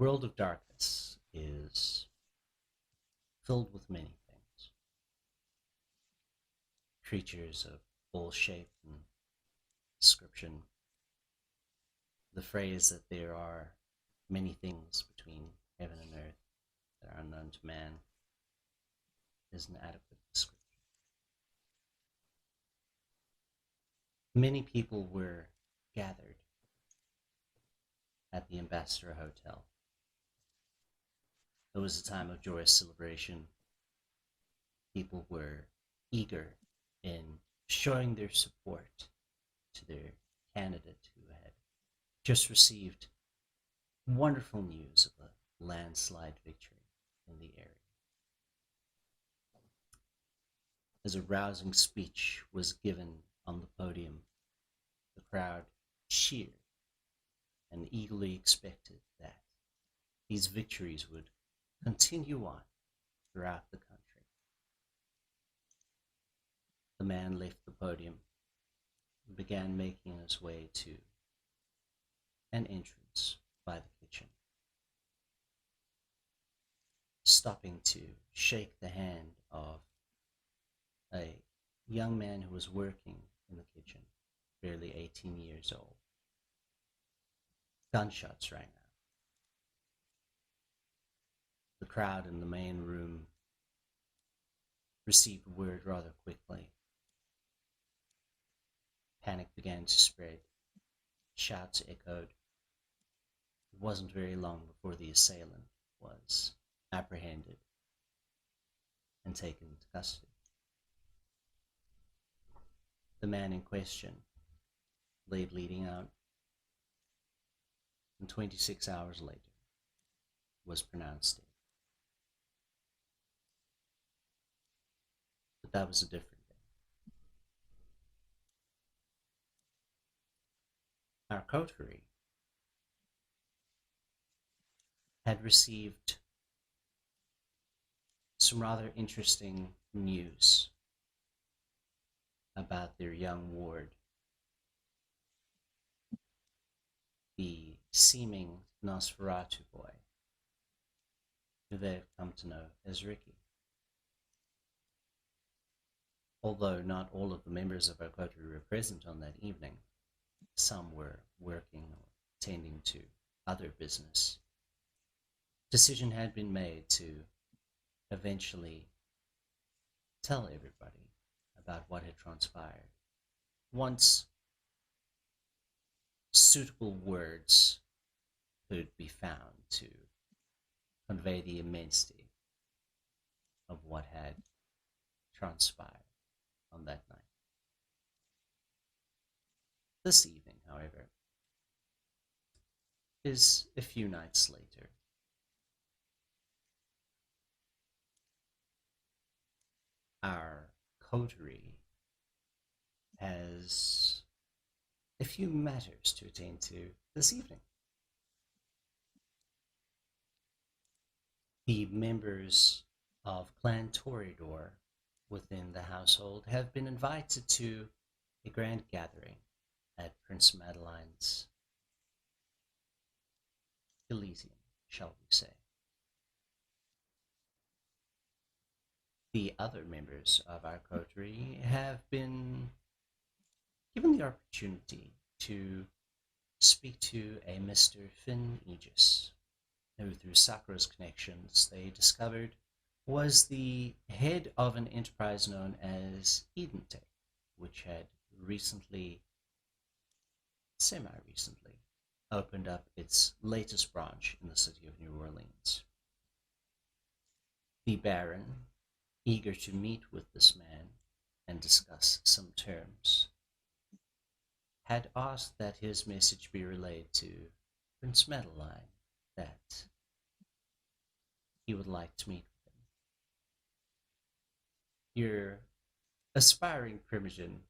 world of darkness is filled with many things. Creatures of all shape and description. The phrase that there are many things between heaven and earth that are unknown to man is an adequate description. Many people were gathered at the Ambassador Hotel. It was a time of joyous celebration. People were eager in showing their support to their candidate who had just received wonderful news of a landslide victory in the area. As a rousing speech was given on the podium, the crowd cheered and eagerly expected that these victories would continue on throughout the country. The man left the podium and began making his way to an entrance by the kitchen, stopping to shake the hand of a young man who was working in the kitchen, barely 18 years old. Gunshots rang out. The crowd in the main room received word rather quickly. Panic began to spread. Shouts echoed. It wasn't very long before the assailant was apprehended and taken into custody. The man in question lay bleeding out, and 26 hours later was pronounced dead. But that was a different day. Our coterie had received some rather interesting news about their young ward, the seeming Nosferatu boy, who they have come to know as Ricky. Although not all of the members of our coterie were present on that evening, some were working or attending to other business. Decision had been made to eventually tell everybody about what had transpired once suitable words could be found to convey the immensity of what had transpired on that night. This evening, however, is a few nights later. Our coterie has a few matters to attend to this evening. The members of Clan Toreador within the household have been invited to a grand gathering at Prince Madeline's Elysium, shall we say. The other members of our coterie have been given the opportunity to speak to a Mr. Finn Aegus, who through Sakura's connections they discovered was the head of an enterprise known as Edentech, which had semi-recently, opened up its latest branch in the city of New Orleans. The Baron, eager to meet with this man and discuss some terms, had asked that his message be relayed to Prince Madeline that he would like to meet with him. Your aspiring primogen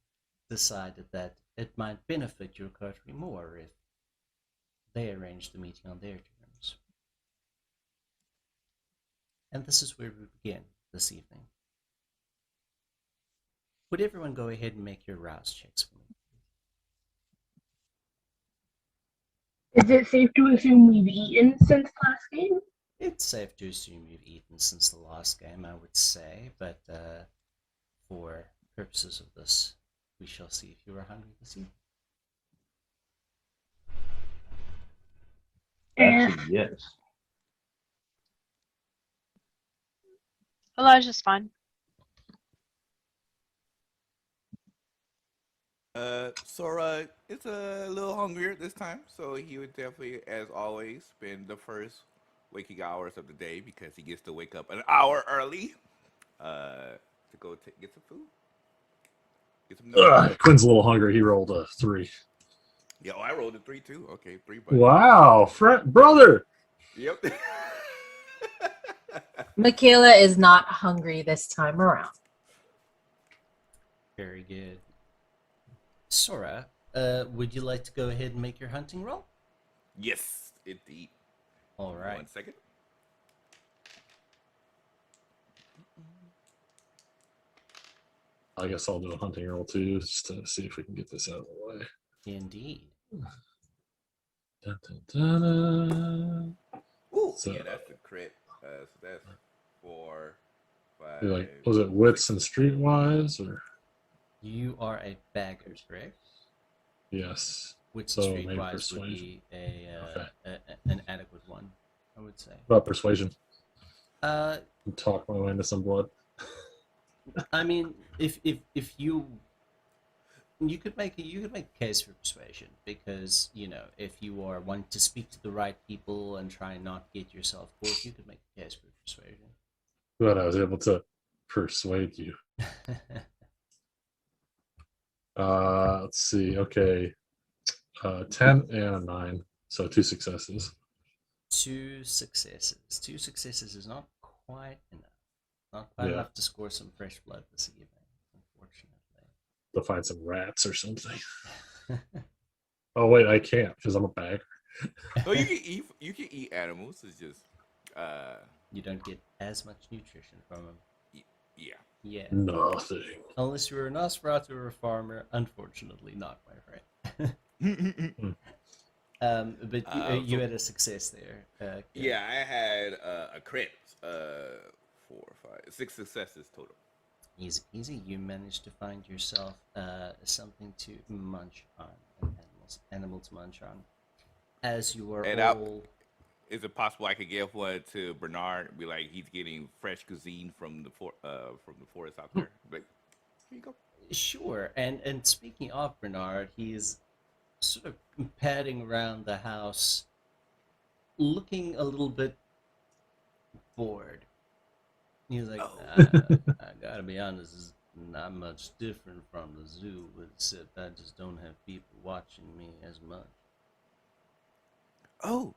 decided that it might benefit your coterie more if they arranged the meeting on their terms. And this is where we begin this evening. Would everyone go ahead and make your rouse checks for me? Is it safe to assume we've eaten since last game? It's safe to assume you've eaten since the last game, I would say, but for purposes of this, we shall see if you are hungry this evening. Actually, yes. Elijah's fine. Sora is a little hungrier this time, so he would definitely, as always, spend the first waking hours of the day because he gets to wake up an hour early to go get some food, get some nourishment. Quinn's a little hungry. He rolled a 3. Yo, I rolled a 3 too. Okay, 3 buddy. Wow, brother. Yep. Mikaela is not hungry this time around. Very good. Sora, would you like to go ahead and make your hunting roll? Yes, indeed. All right. 1 second. I guess I'll do a hunting roll too, just to see if we can get this out of the way. Indeed. Dun, dun, dun, dun. Ooh, So- yeah, that's a crit. So that's 4, 5. Was it wits and streetwise or? You are a bagger, correct? Yes. Which So maybe streetwise would persuasion. be an adequate one, I would say. About persuasion. Uh, Talk my way into some blood. I mean, if you could make a case for persuasion because if you are wanting to speak to the right people and try and not get yourself caught, you could make a case for persuasion. But I was able to persuade you. Let's see. Okay. 10 and a 9. So 2 successes. 2 successes. 2 successes is not quite enough. Not quite Yeah. enough to score some fresh blood this evening, unfortunately. To find some rats or something. Oh wait, I can't because I'm a bagger. Oh, you can eat animals. It's just You don't get as much nutrition from them. yeah. Yeah. Nothing. Unless you're a Nosferatu or a farmer, unfortunately not, my friend. But you had a success there. Yeah, I had a crit. 4, 5, 6 successes total. Easy. You managed to find yourself something to munch on, animal to munch on, as you are all. Is it possible I could give one to Bernard? Be like, he's getting fresh cuisine from the forest out there. Like, here you go. Sure. And speaking of Bernard, he's sort of padding around the house, looking a little bit bored. He's like, I gotta be honest, it's not much different from the zoo, except I just don't have people watching me as much. Oh,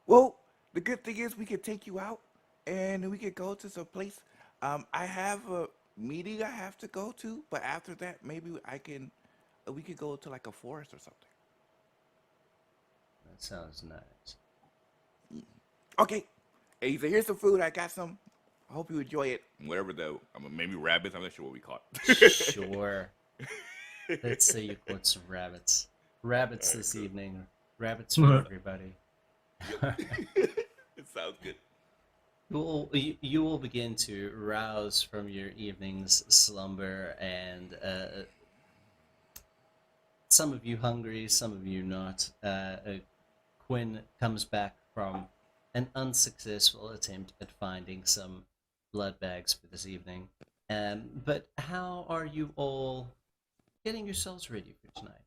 well, the good thing is we could take you out and we could go to some place. I have a meeting I have to go to, but after that, maybe we could go to like a forest or something. That sounds nice. Okay. Hey, he said, here's some food. I got some. I hope you enjoy it. Whatever maybe rabbits. I'm not sure what we caught. Sure. Let's say you caught some rabbits. Rabbits this evening. Rabbits for everybody. It sounds good. You will begin to rouse from your evening's slumber, and some of you hungry, some of you not. Quinn comes back from an unsuccessful attempt at finding some blood bags for this evening. But how are you all getting yourselves ready for tonight?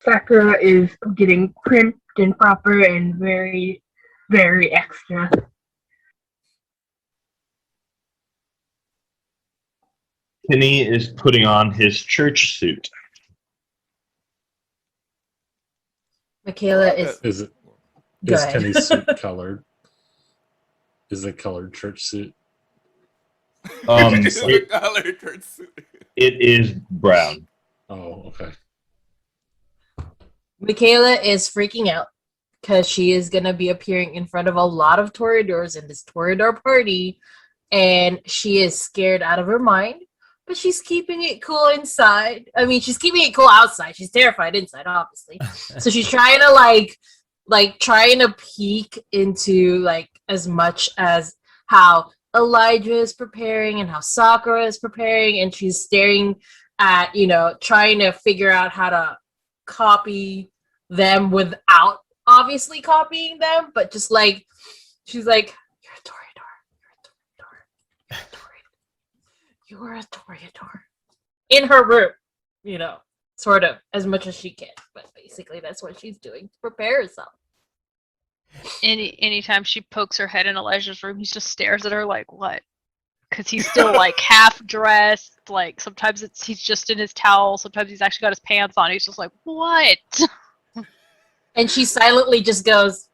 Sakura is getting crimped and proper and very, very extra. Penny is putting on his church suit. Mikaela is. Is it? Go Is ahead. Penny's suit colored? Is it colored church suit? It's a colored church suit. It is brown. Oh, okay. Mikaela is freaking out because she is going to be appearing in front of a lot of Toreadors in this Toreador party, and she is scared out of her mind, but she's keeping it cool inside. I mean, she's keeping it cool outside. She's terrified inside, obviously. So she's trying to trying to peek into like as much as how Elijah is preparing and how Sakura is preparing, and she's staring at, trying to figure out how to copy them without obviously copying them, but just like she's like, "You're a Toreador. You're a Toreador." In her room, sort of as much as she can, but basically that's what she's doing to prepare herself. Anytime she pokes her head in Elijah's room, he just stares at her like, what? Because he's still like half dressed. Like sometimes he's just in his towel. Sometimes he's actually got his pants on. He's just like, what? And she silently just goes,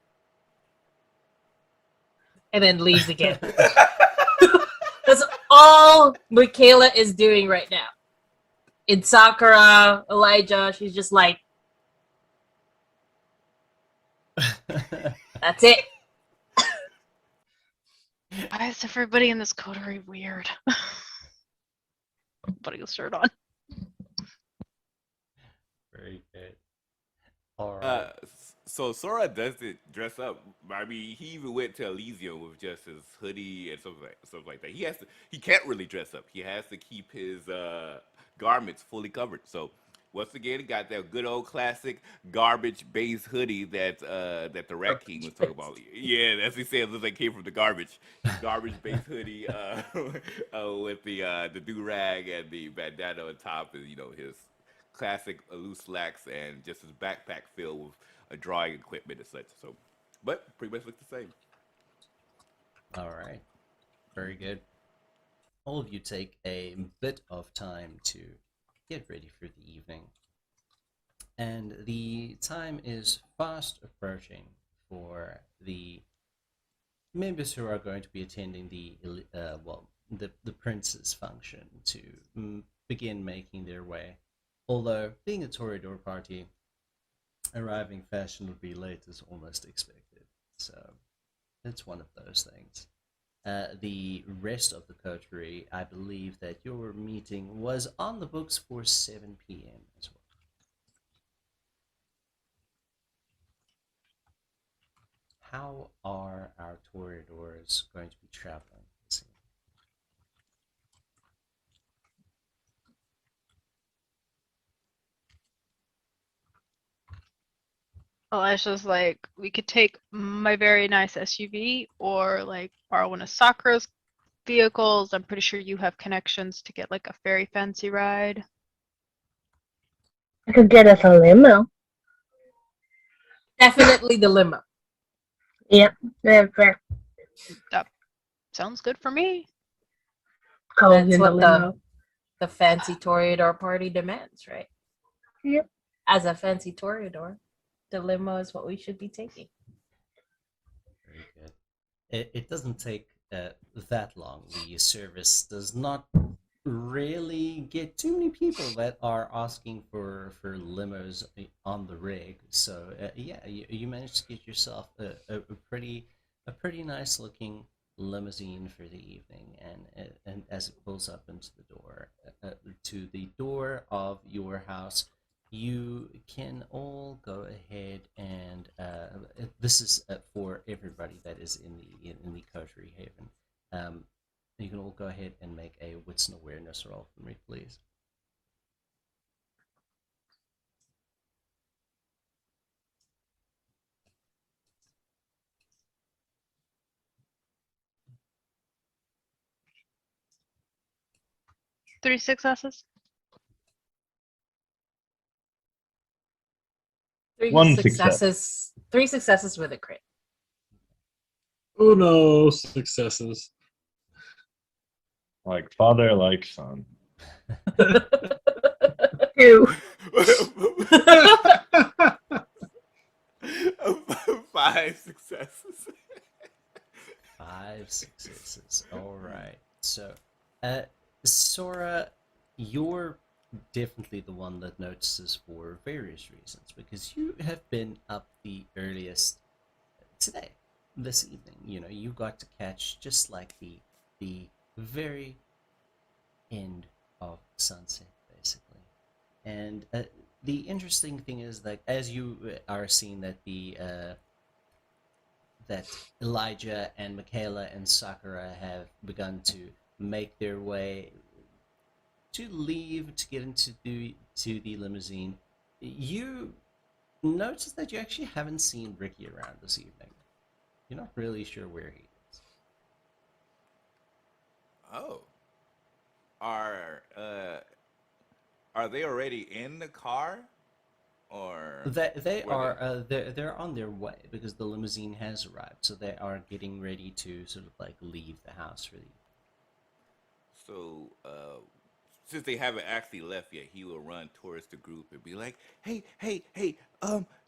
and then leaves again. That's all Mikaela is doing right now. In Sakura, Elijah, she's just like, that's it. Why is everybody in this coterie weird? Putting a shirt on. Very good. All right. So Sora doesn't dress up. I mean, he even went to Elysium with just his hoodie and stuff like that. He can't really dress up. He has to keep his garments fully covered. So once again, he got that good old classic garbage-based hoodie that the Rat King was talking about. Yeah, as he said, it looks like it came from the garbage. Garbage-based hoodie with the do-rag and the bandana on top, and his classic loose slacks, and just his backpack filled with drawing equipment and such. So, but pretty much look the same. All right. Very good. All of you take a bit of time to get ready for the evening. And the time is fast approaching for the members who are going to be attending the prince's function to begin making their way. Although, being a Toreador party, arriving fashionably late is almost expected. So, it's one of those things. The rest of the coterie, I believe that your meeting was on the books for 7 p.m. as well. How are our Toreadors going to be traveling this evening? Elijah's like, we could take my very nice SUV or like borrow one of Sakura's vehicles. I'm pretty sure you have connections to get like a very fancy ride. I could get us a limo. Definitely the limo. Yep, that's fair. That sounds good for me. Cold That's in the what limo. the fancy Toreador party demands, right? Yep. As a fancy Toreador, the limo is what we should be taking. Very good. It doesn't take that long. The service does not really get too many people that are asking for limos on the rig. So yeah, you managed to get yourself a pretty nice looking limousine for the evening, and as it pulls up into the door to the door of your house, you can all go ahead and this is for everybody that is in the coterie haven. You can all go ahead and make a wits and awareness roll for me, please. Three successes. One success. Three successes with a crit. Uno successes. Like father, like son. 2. 5 successes. 5 successes. All right. So, Sora, you're definitely the one that notices for various reasons, because you have been up the earliest today, this evening. You got to catch just like the very end of sunset, basically. And the interesting thing is that as you are seeing that that Elijah and Mikaela and Sakura have begun to make their way to leave to get into the limousine, you notice that you actually haven't seen Ricky around this evening. You're not really sure where he is. Oh, are they already in the car, or They were are they're on their way because the limousine has arrived, so they are getting ready to sort of like leave the house for the. So, since they haven't actually left yet, he will run towards the group and be like, "Hey, hey, hey!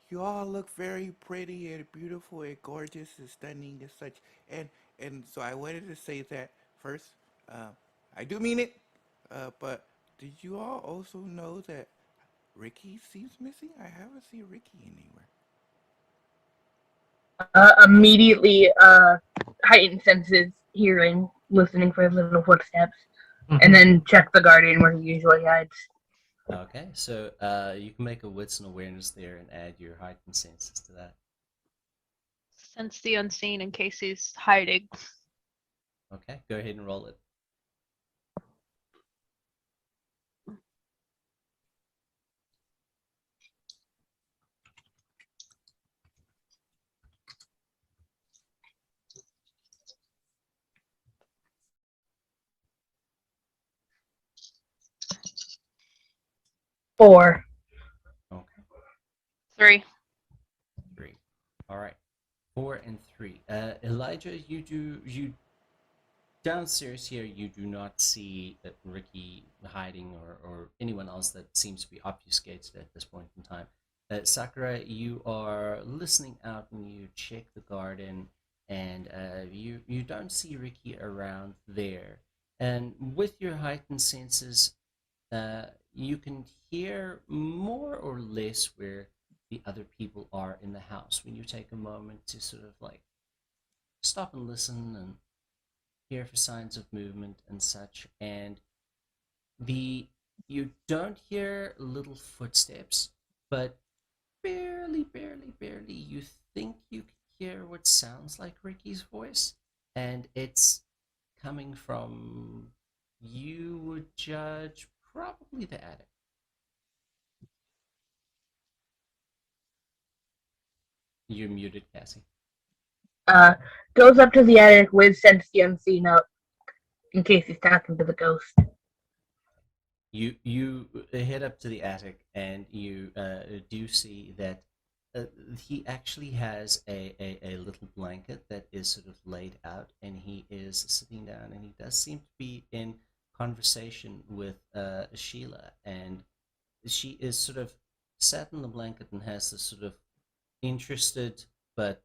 You all look very pretty and beautiful and gorgeous and stunning and such. And so I wanted to say that first. I do mean it. But did you all also know that Ricky seems missing? I haven't seen Ricky anywhere." Immediately, heightened senses, hearing, listening for little footsteps, and then check the guardian where he usually hides. Okay, so you can make a wits and awareness there and add your heightened senses to that. Sense the unseen in case he's hiding. Okay, go ahead and roll it. Four. Okay. 3. 3. All right. 4 and 3. Elijah, you downstairs here. You do not see Ricky hiding or anyone else that seems to be obfuscated at this point in time. Sakura, you are listening out and you check the garden, and you don't see Ricky around there. And with your heightened senses, you can hear more or less where the other people are in the house when you take a moment to sort of like stop and listen and hear for signs of movement and such. And you don't hear little footsteps, but barely you think you can hear what sounds like Ricky's voice, and it's coming from, you would judge, probably the attic. You're muted, Cassie. Goes up to the attic with Sense the Unseen up, in case he's talking to the ghost. You head up to the attic, and you do see that he actually has a little blanket that is sort of laid out, and he is sitting down, and he does seem to be in conversation with Sheila, and she is sort of sat in the blanket and has this sort of interested but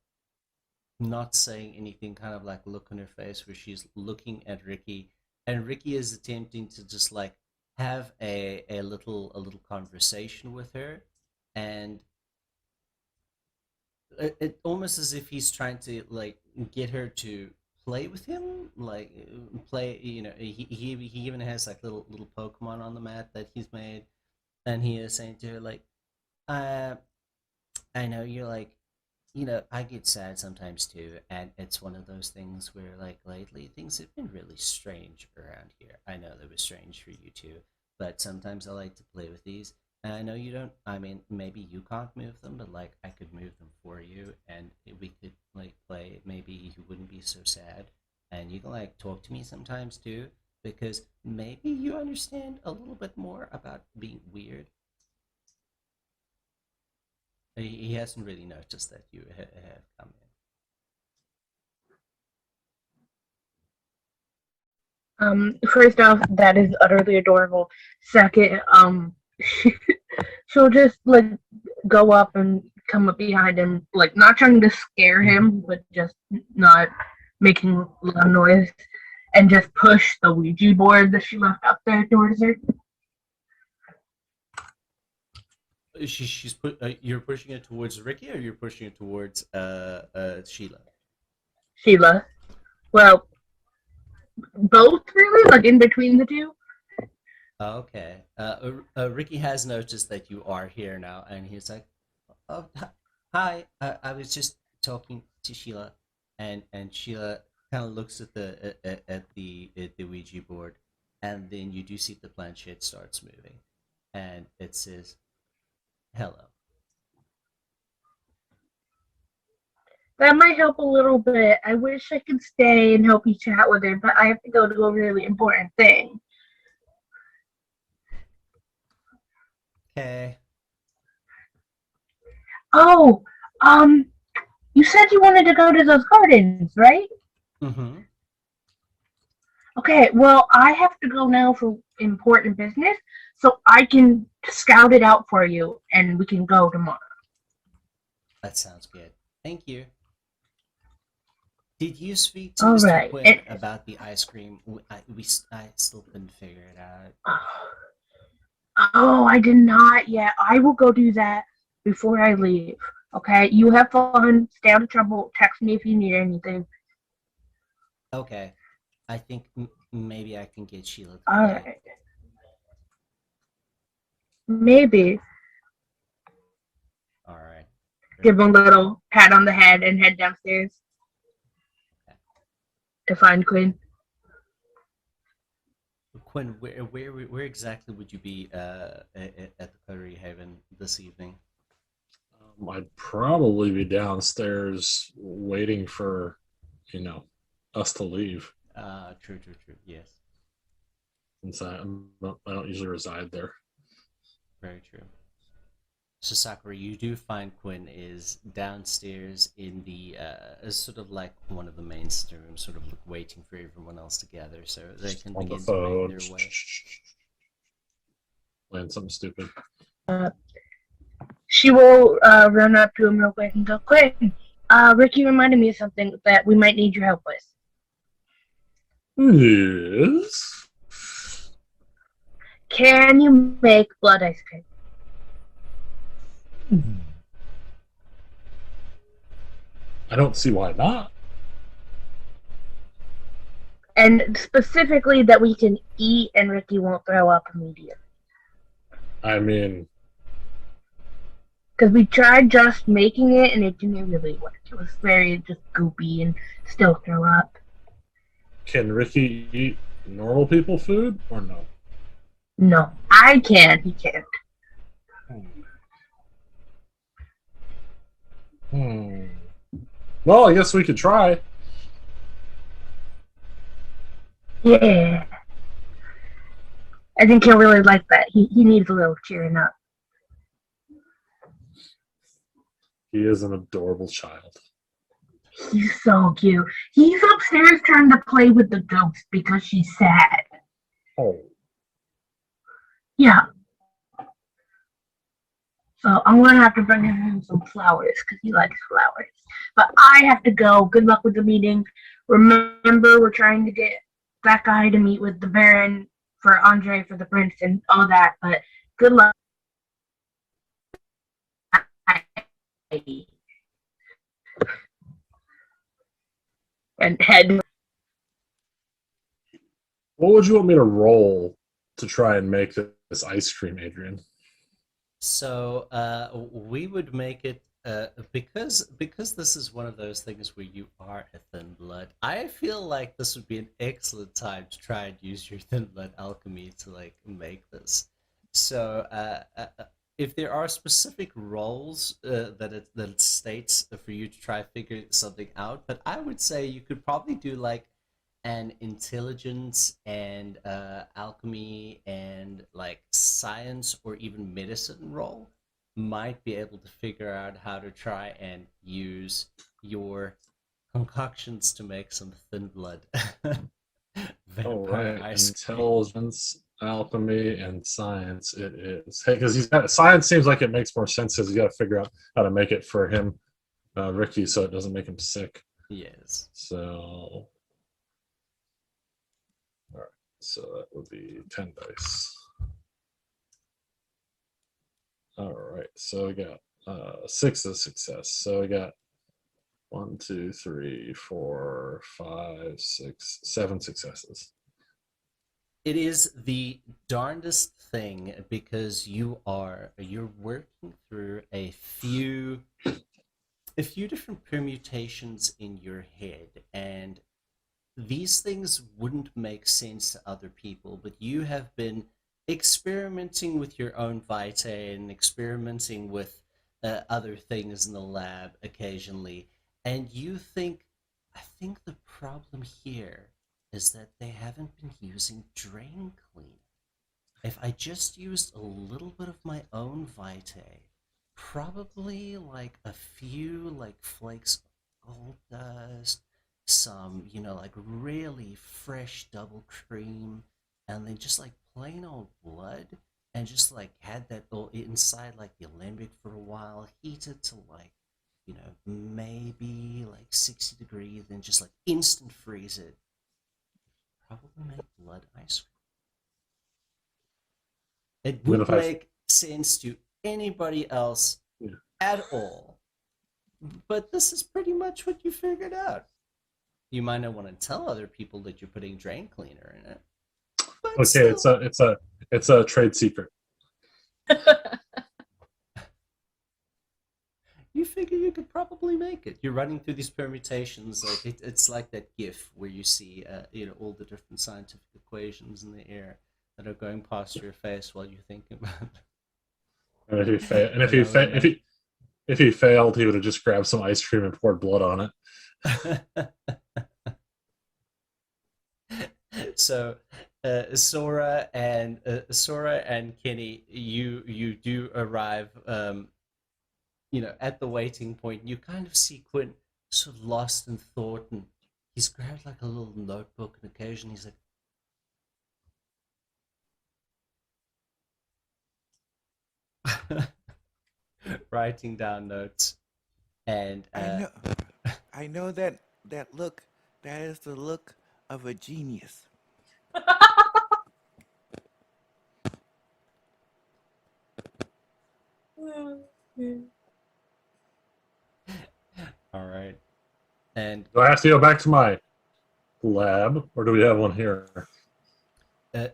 not saying anything kind of like look on her face where she's looking at Ricky, and Ricky is attempting to just like have a little conversation with her, and it almost as if he's trying to like get her to play with him, like play, he even has like little Pokemon on the mat that he's made, and he is saying to her like, I know you're like, I get sad sometimes too, and it's one of those things where, like, lately things have been really strange around here. I know they were strange for you too, but sometimes I like to play with these. And I know you don't, I mean, maybe you can't move them, but, like, I could move them for you, and we could, like, play. Maybe you wouldn't be so sad, and you can, like, talk to me sometimes too, because maybe you understand a little bit more about being weird. He hasn't really noticed that you have come in. First off, that is utterly adorable. Second, she'll just like go up and come up behind him, like not trying to scare him, but just not making loud noise, and just push the Ouija board that she left up there towards her. She's you're pushing it towards Ricky, or you're pushing it towards Sheila? Sheila. Well, both really, like in between the two. Okay. Ricky has noticed that you are here now, and he's like, "Oh, hi. I was just talking to Sheila," and Sheila kind of looks at the Ouija board, and then you do see the planchette starts moving, and it says, "Hello." That might help a little bit. I wish I could stay and help you chat with her, but I have to go to a really important thing. Okay. Oh, you said you wanted to go to those gardens, right? Mm-hmm. Okay, well, I have to go now for important business, so I can scout it out for you, and we can go tomorrow. That sounds good. Thank you. Did you speak to All Mr. right. Quinn about the ice cream? I still couldn't figure it out. Oh, I did not yet. I will go do that before I leave. Okay, you have fun. Stay out of trouble. Text me if you need anything. Okay. I think maybe I can get Sheila to All play. right. Maybe All right. give him a little pat on the head and head downstairs to find Quinn. Quinn, where exactly would you be at the Coterie Haven this evening? I'd probably be downstairs waiting for, us to leave. True, yes. Since I don't usually reside there. Very true. So Sakura, you do find Quinn is downstairs in the sort of like one of the main rooms, sort of like waiting for everyone else to gather so they can On the begin to make phone. their way. Playing something stupid. She will run up to him real quick and go, Quinn, Ricky reminded me of something that we might need your help with. Yes. Can you make blood ice cream? I don't see why not. And specifically that we can eat and Ricky won't throw up immediately. I mean, Because we tried just making it and it didn't really work. It was very just goopy and still throw up. can Ricky eat normal people food or no? No, I can. He can't. Well, I guess we could try. Yeah. I think he'll really like that. He needs a little cheering up. He is an adorable child. He's so cute. He's upstairs trying to play with the ghost because she's sad. Oh. Yeah. So I'm going to have to bring him some flowers because he likes flowers. But I have to go. Good luck with the meeting. Remember, we're trying to get that guy to meet with the Baron for Andre for the prince and all that. But good luck. And head. What would you want me to roll to try and make this ice cream, Adrian? So we would make it because this is one of those things where you are a thin blood. I feel like this would be an excellent time to try and use your thin blood alchemy to like make this. So if there are specific roles that it states for you to try figure something out, but I would say you could probably do like an intelligence and alchemy and like science or even medicine role might be able to figure out how to try and use your concoctions to make some thin blood All vampire right, ice cream. intelligence, alchemy, and science. It is. Hey, because he's got science seems like it makes more sense because he's got to figure out how to make it for him, Ricky, so it doesn't make him sick. Yes. So, all right. So that would be 10 dice. All right. So we got 6 of success. So we got 1, 2, 3, 4, 5, 6, 7 successes. It is the darndest thing because you're working through a few different permutations in your head, and these things wouldn't make sense to other people, but you have been experimenting with your own vitae and experimenting with other things in the lab occasionally, and I think the problem here is that they haven't been using drain cleaner. If I just used a little bit of my own vitae, probably like a few like flakes of gold dust, some, like really fresh double cream, and then just like plain old blood, and just like had that all inside like the alembic for a while, heated to like, maybe like 60 degrees, then just like instant freeze it. Probably make blood ice cream. It Then wouldn't if I make sense to anybody else Yeah. at all. But this is pretty much what you figured out. You might not want to tell other people that you're putting drain cleaner in it. But Okay, still, it's a trade secret. you figure you could probably make it. You're running through these permutations, like it's like that GIF where you see, all the different scientific equations in the air that are going past your face while you're thinking about it. And if he failed, he would have just grabbed some ice cream and poured blood on it. So, Sora and Kenny, you do arrive, at the waiting point. You kind of see Quinn sort of lost in thought, and he's grabbed like a little notebook, and occasionally he's like writing down notes, and I know that look. That is the look of a genius. all right, and Do I have to go back to my lab, or do we have one here?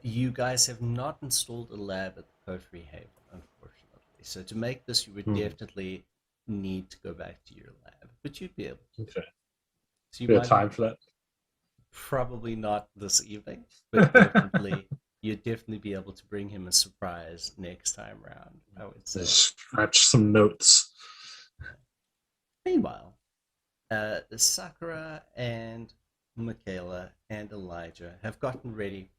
you guys have not installed a lab at the Coterie Haven, unfortunately. So to make this, you would definitely need to go back to your lab, but you'd be able to. Okay. So you We have might time for that. probably not this evening, but definitely you'd definitely be able to bring him a surprise next time round, I would say. Scratch some notes. Meanwhile, Sakura and Mikaela and Elijah have gotten ready,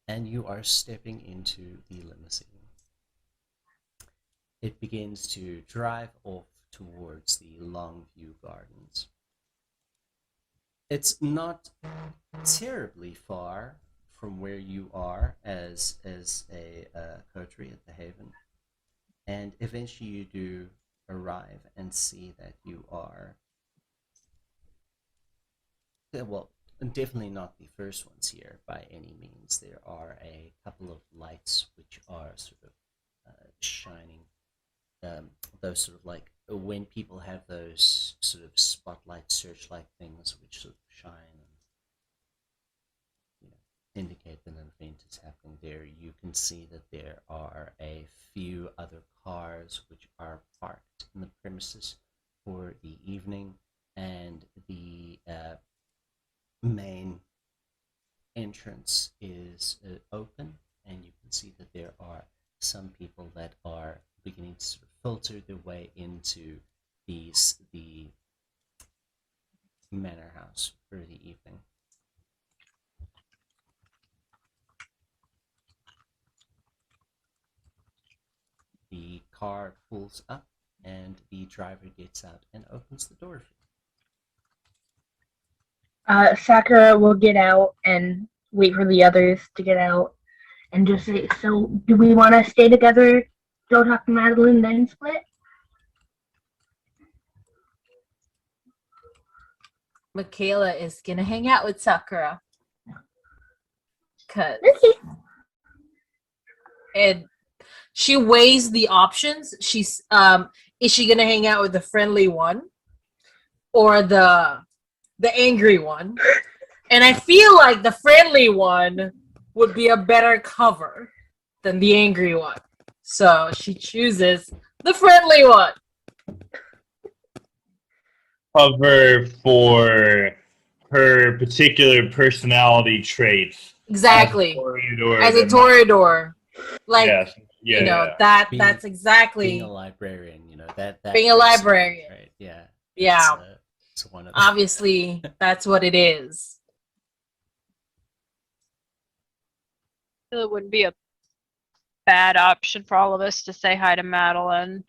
and you are stepping into the limousine. It begins to drive off towards the Longview Gardens. It's not terribly far from where you are as a coterie at the Haven, and eventually you do arrive and see that you are, well, definitely not the first ones here by any means. There are a couple of lights which are sort of shining. Those sort of like when people have those sort of spotlight searchlight things which sort of shine and indicate that an event is happening there. You can see that there are a few other cars which are parked in the premises for the evening, and the main entrance is open, and you can see that there are some people that are beginning to sort of filter their way into the manor house for the evening. The car pulls up, and the driver gets out and opens the door for you. Sakura will get out and wait for the others to get out and just say, so do we want to stay together, go talk to Madeline, then split? Mikaela is gonna hang out with Sakura. And she weighs the options. She's is she gonna hang out with the friendly one or the angry one? And I feel like the friendly one would be a better cover than the angry one. So she chooses the friendly one. Cover for her particular personality traits. Exactly. Toreador As a that Toreador. Like, yes. Yeah, you know, yeah. that's Being a exactly librarian, that being a librarian. right? Yeah, Yeah. it's one of Obviously, that's what it is. It wouldn't be a bad option for all of us to say hi to Madeline.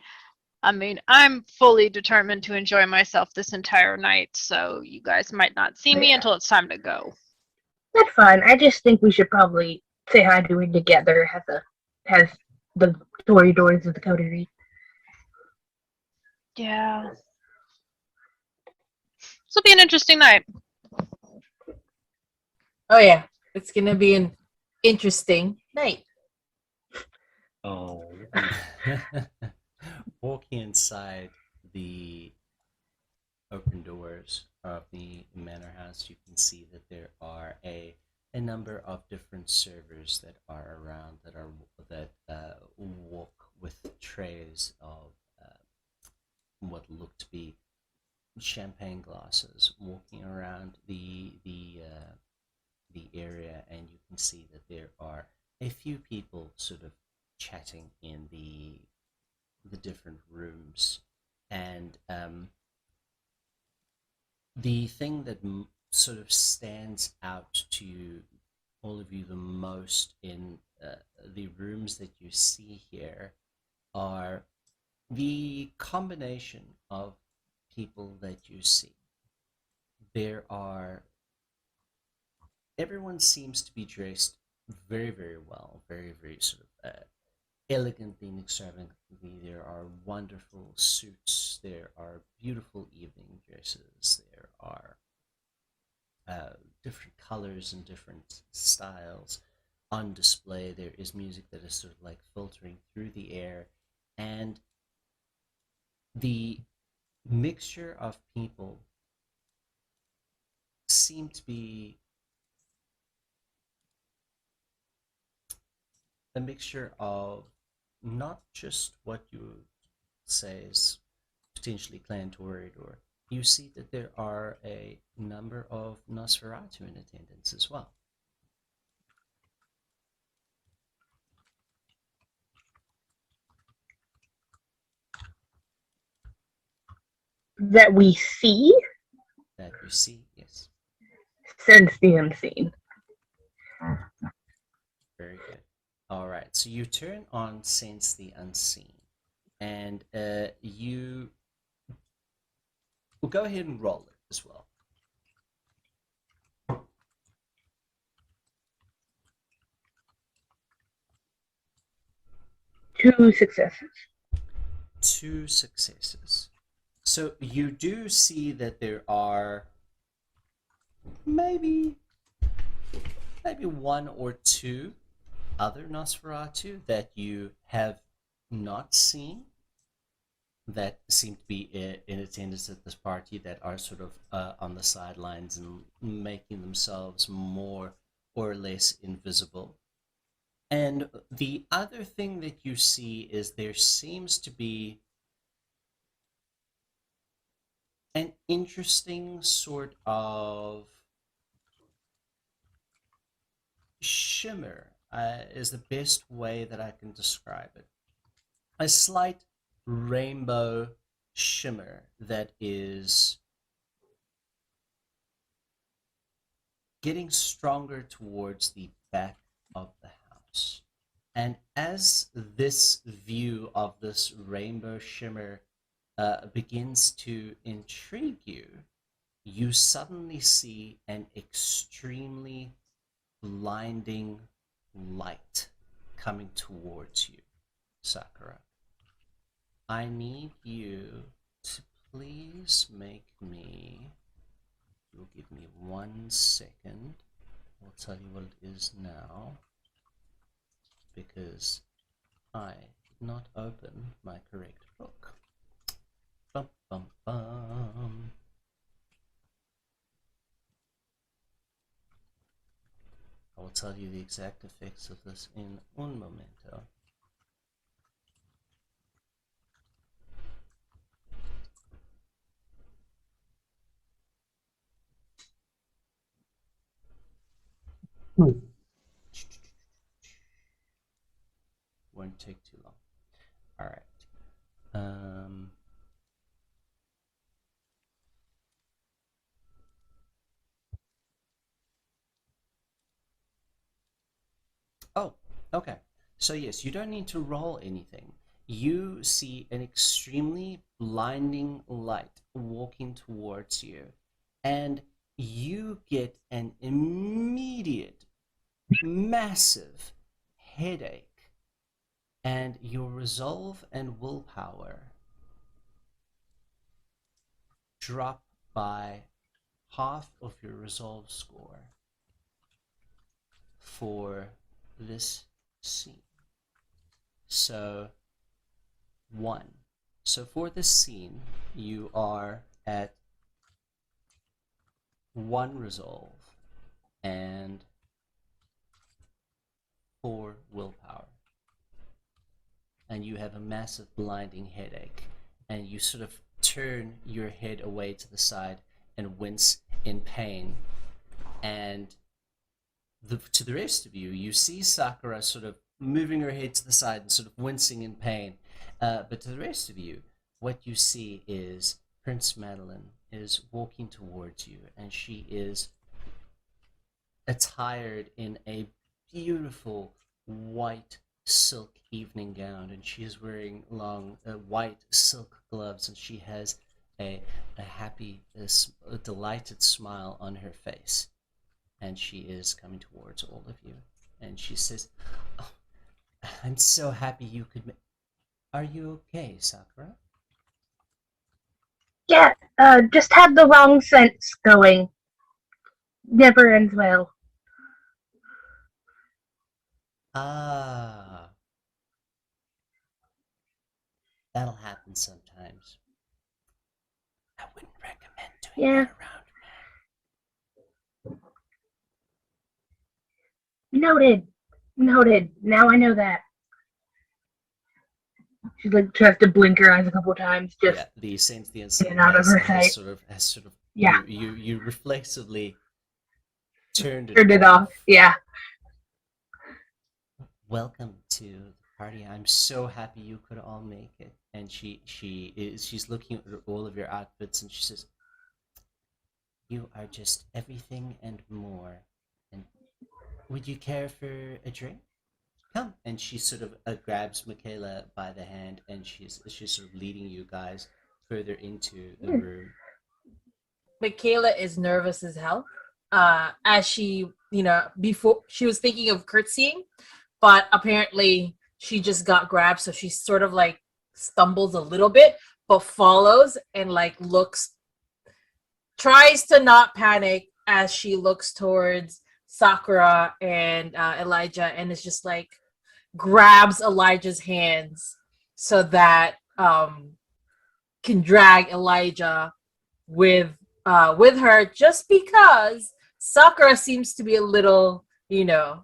I mean, I'm fully determined to enjoy myself this entire night, so you guys might not see me until it's time to go. That's fine. I just think we should probably say hi to her together as the Tory doors of the coterie. Yeah. This will be an interesting night. Oh yeah, it's gonna be an interesting night. Oh, Walking inside the open doors of the manor house, you can see that there are a number of different servers that are around that walk with trays of what look to be champagne glasses, walking around the area, and you can see that there are a few people sort of chatting in the different rooms, and the thing that sort of stands out to all of you the most in the rooms that you see here are the combination of people that you see. There are everyone seems to be dressed very, very well, very, very sort of elegantly and extravagantly. There are wonderful suits. There are beautiful evening dresses. There are different colors and different styles on display. There is music that is sort of like filtering through the air, and the mixture of people seem to be a mixture of not just what you would say is potentially clan Toreador. You see that there are a number of Nosferatu in attendance as well. That we see That you see, yes. since the unseen. Very good. All right, so you turn on Sense the Unseen, and you will go ahead and roll it as well. Two successes. 2 successes. So you do see that there are maybe 1 or 2 other Nosferatu that you have not seen that seem to be in attendance at this party, that are sort of on the sidelines and making themselves more or less invisible. And the other thing that you see is there seems to be an interesting sort of shimmer, is the best way that I can describe it. A slight rainbow shimmer that is getting stronger towards the back of the house. And as this view of this rainbow shimmer begins to intrigue you, you suddenly see an extremely blinding light coming towards you, Sakura. I need you to please make me. You'll give me 1 second. I'll tell you what it is now, because I did not open my correct book. Bum, bum, bum. I will tell you the exact effects of this in un momento. Won't take too long. All right. Oh, okay. So yes, you don't need to roll anything. You see an extremely blinding light walking towards you, and you get an immediate, massive headache, and your resolve and willpower drop by half of your resolve score for this scene. So 1. So for this scene, you are at 1 resolve and 4 willpower. And you have a massive blinding headache, and you sort of turn your head away to the side and wince in pain. And to the rest of you, you see Sakura sort of moving her head to the side and sort of wincing in pain. But to the rest of you, what you see is Prince Madeline is walking towards you, and she is attired in a beautiful white silk evening gown, and she is wearing long white silk gloves, and she has a happy, a delighted smile on her face. And she is coming towards all of you, and she says, "Oh, I'm so happy you could Are you okay, Sakura?" Yeah, just had the wrong sense going. Never ends well. Ah, that'll happen sometimes. I wouldn't recommend doing Yeah. that around Noted. Now I know that. She tries to blink her eyes a couple times. me. Just Yeah, the sentience get out of her sight. has sort of Yeah. you reflexively turned Turned it off. Yeah. Welcome to the party. I'm so happy you could all make it. And she's looking at all of your outfits, and she says, "You are just everything and more. And would you care for a drink? Come." And she sort of grabs Mikaela by the hand, and she's sort of leading you guys further into the room. Mikaela is nervous as hell. As she, before she was thinking of curtsying, but apparently she just got grabbed, so she sort of like stumbles a little bit, but follows and like tries to not panic as she looks towards Sakura and Elijah, and is just like grabs Elijah's hands so that can drag Elijah with her, just because Sakura seems to be a little,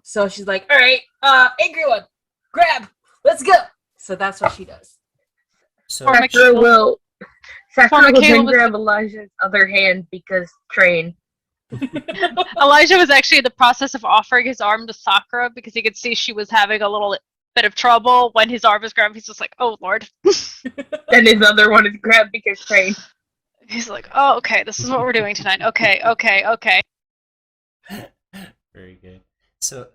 so she's like, all right, angry one, grab, let's go. So that's what she does. So Or Sakura will Mikaela then was grab Elijah's other hand because train. Elijah was actually in the process of offering his arm to Sakura because he could see she was having a little bit of trouble when his arm was grabbed. He's just like, "Oh Lord." Then his other one is grabbed because train. He's like, "Oh, okay, this is what we're doing tonight. Okay." Very good. So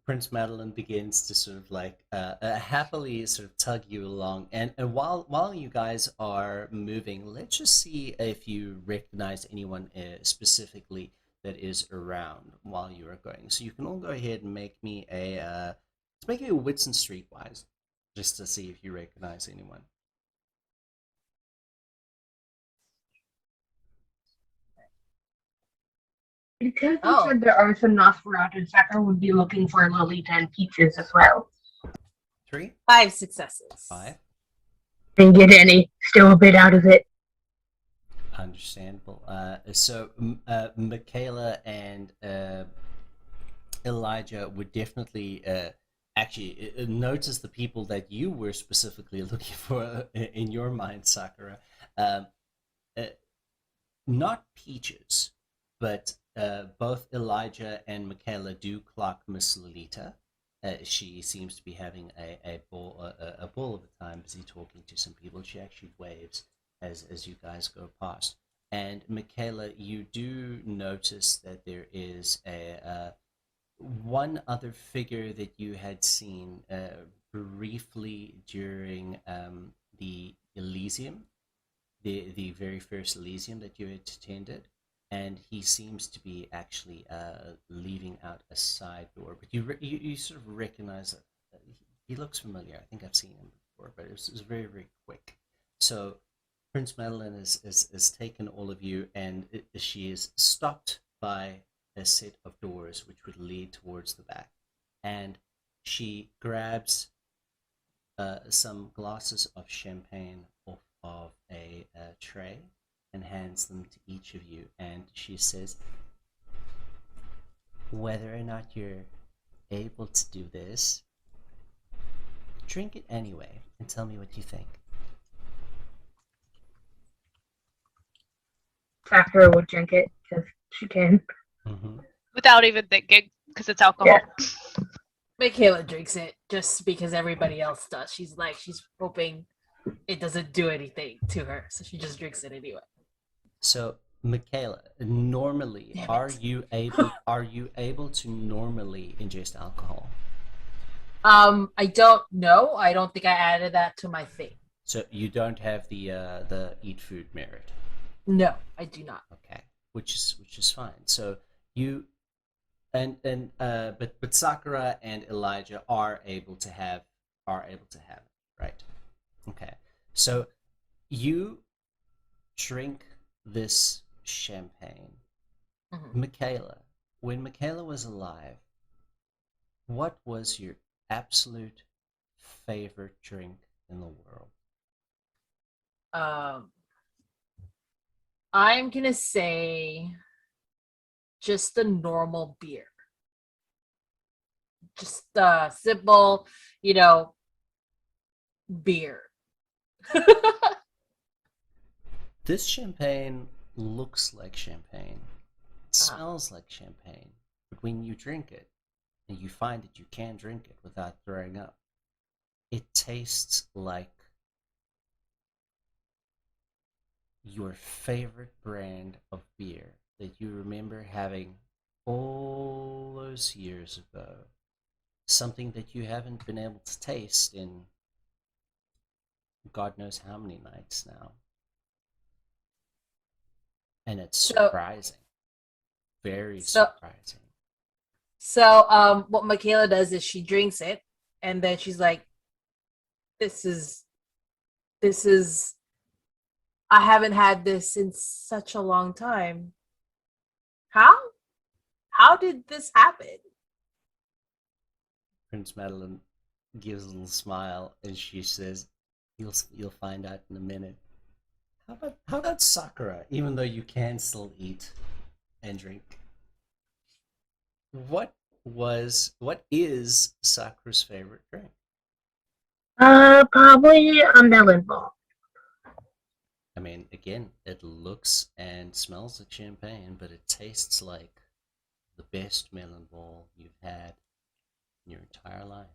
Prince Madeline begins to sort of like happily sort of tug you along, and while you guys are moving, let's just see if you recognize anyone specifically that is around while you are going. So you can all go ahead and make me a wits and streetwise, just to see if you recognize anyone. Because you said there are some Nosferatu, Sakura would be looking for Lolita and Peaches as well. 3, 5 successes. 5. Didn't get any. Still a bit out of it. Understandable. So Mikaela and Elijah would definitely actually notice the people that you were specifically looking for in your mind, Sakura. Um, uh, Not Peaches, but both Elijah and Mikaela do clock Miss Lolita. She seems to be having a ball of a time, busy talking to some people. She actually waves as you guys go past. And Mikaela, you do notice that there is a one other figure that you had seen briefly during the Elysium, the very first Elysium that you had attended, and he seems to be actually leaving out a side door. But you sort of recognize that he looks familiar. I think I've seen him before, but it was very very quick. So Prince Madeline has taken all of you, and she is stopped by a set of doors which would lead towards the back, and she grabs some glasses of champagne off of a tray and hands them to each of you, and she says, whether or not you're able to do this, drink it anyway and tell me what you think. Sakura would drink it because she can. Mm-hmm. Without even thinking, because it's alcohol. Yeah. Mikaela drinks it just because everybody else does. She's hoping it doesn't do anything to her, so she just drinks it anyway. So, Mikaela, normally, Damn it. are you able to normally ingest alcohol? I don't know. I don't think I added that to my thing. So you don't have the eat food merit. No, I do not. Okay, which is fine. So you but Sakura and Elijah are able to have it, right? Okay, so you drink this champagne. Mhm. Mikaela, when Mikaela was alive, what was your absolute favorite drink in the world? I'm gonna say just a normal beer. Just simple, beer. This champagne looks like champagne. It smells like champagne. But when you drink it, and you find that you can drink it without throwing up, it tastes like your favorite brand of beer that you remember having all those years ago. Something that you haven't been able to taste in God knows how many nights now. And it's surprising. Very surprising. So, what Mikaela does is she drinks it, and then she's like, this is, I haven't had this in such a long time. How did this happen? Prince Madeline gives a little smile and she says, "You'll find out in a minute." How about Sakura? Even though you can still eat and drink, what is Sakura's favorite drink? Probably a melon ball. I mean, again, it looks and smells like champagne, but it tastes like the best melon ball you've had in your entire life.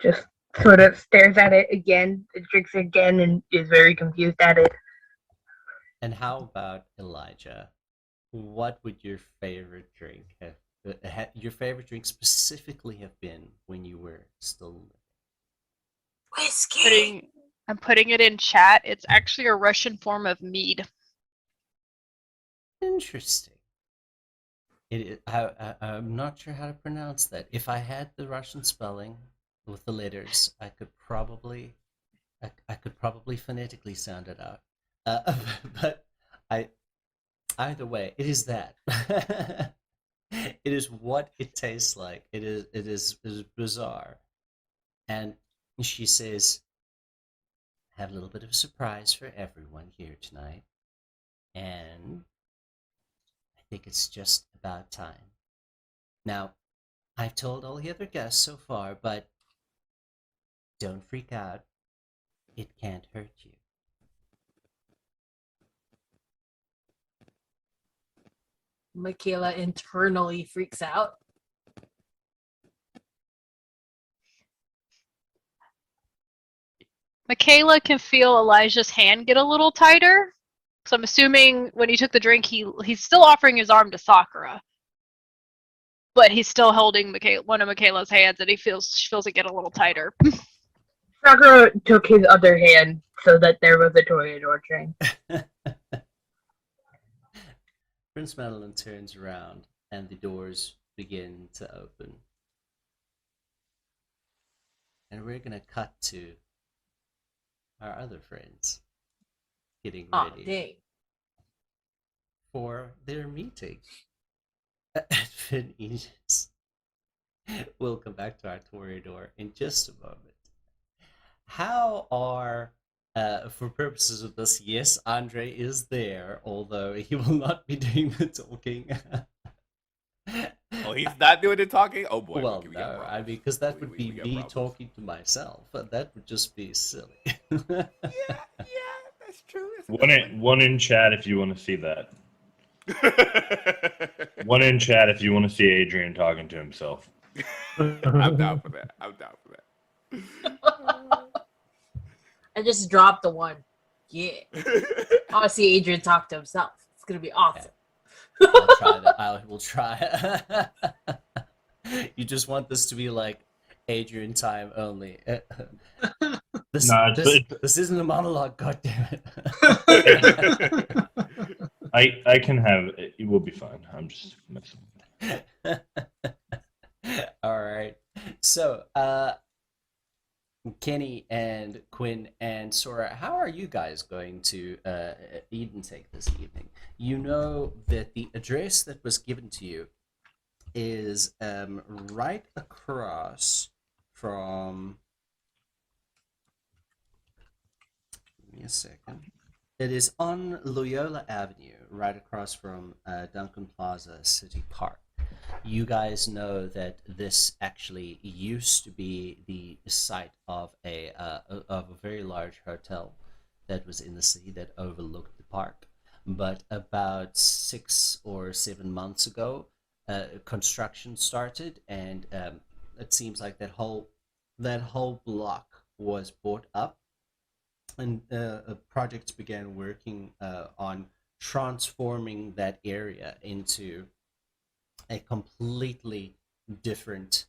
Just sort of stares at it again, drinks it again, and is very confused at it. And how about Elijah? What would your favorite drink have? Your favorite drink specifically have been when you were still living? Whiskey. I'm putting it in chat. It's actually a Russian form of mead. Interesting. I'm not sure how to pronounce that. If I had the Russian spelling with the letters, I could probably phonetically sound it out. But either way, it is that. It is what it tastes like. It is bizarre. And she says, "I have a little bit of a surprise for everyone here tonight." And think it's just about time. Now, I've told all the other guests so far, but don't freak out. It can't hurt you. Mikaela internally freaks out. Mikaela can feel Elijah's hand get a little tighter. So I'm assuming when he took the drink, he's still offering his arm to Sakura, but he's still holding one of Mikaela's hands, and she feels it get a little tighter. Sakura took his other hand so that there was a toreador chain. Prince Madeline turns around and the doors begin to open. And we're gonna cut to our other friends getting Aw, ready dang. for their meeting at Finn Aegus. We'll come back to our toreador in just a moment. How are, for purposes of this, yes, Andre is there, although he will not be doing the talking. Oh, he's not doing the talking? Oh boy. Well, okay, we got no, I problems. mean, because that would We be got me problems. talking to myself. That would just be silly. Yeah, that's true. That's a good One in chat if you want to see that. point. One in chat if you want to see Adrian talking to himself. I'm down for that. I'm down for that. I just dropped the one. Yeah. I want to see Adrian talk to himself. It's going to be awesome. I'll try that. I will try. You just want this to be like Adrian time only. This, Nah, this isn't a monologue, goddammit. I can have it. It will be fine. I'm just messing with it. All right. So, Kenny and Quinn and Sora, how are you guys going to eat and take this evening? You know that the address that was given to you is right across from. Give me a second. It is on Loyola Avenue, right across from Duncan Plaza City Park. You guys know that this actually used to be the site of a very large hotel that was in the city that overlooked the park. But about 6 or 7 months ago, construction started, and it seems like that whole block was bought up, and projects began working on transforming that area into a completely different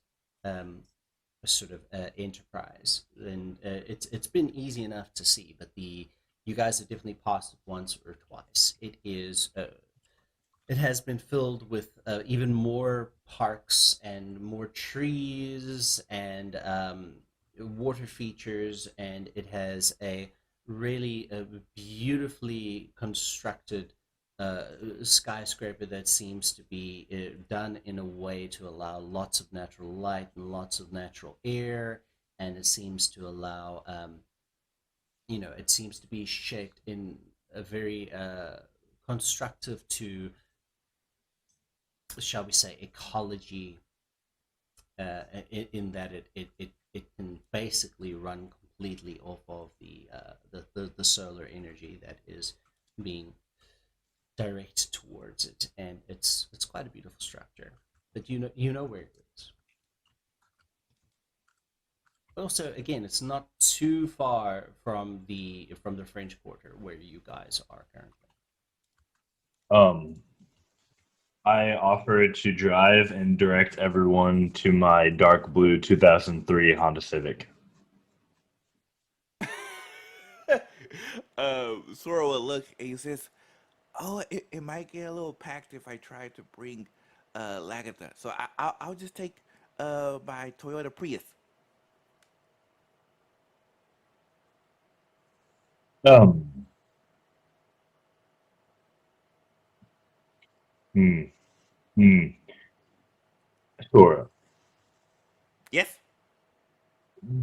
sort of enterprise, and it's been easy enough to see. But you guys have definitely passed it once or twice. It has been filled with even more parks and more trees and water features, and it has a really beautifully constructed skyscraper that seems to be done in a way to allow lots of natural light and lots of natural air, and it seems to allow it seems to be shaped in a very constructive to, shall we say, ecology, in that it can basically run completely off of the solar energy that is being direct towards it, and it's quite a beautiful structure. But you know where it is. Also, again, it's not too far from the French Quarter where you guys are currently. I offer to drive and direct everyone to my dark blue 2003 Honda Civic. Sora will look and he says, "Oh, it might get a little packed if I try to bring Lagatha. So I'll just take my Toyota Prius." Um. Hmm. Hmm. Sora, Yes.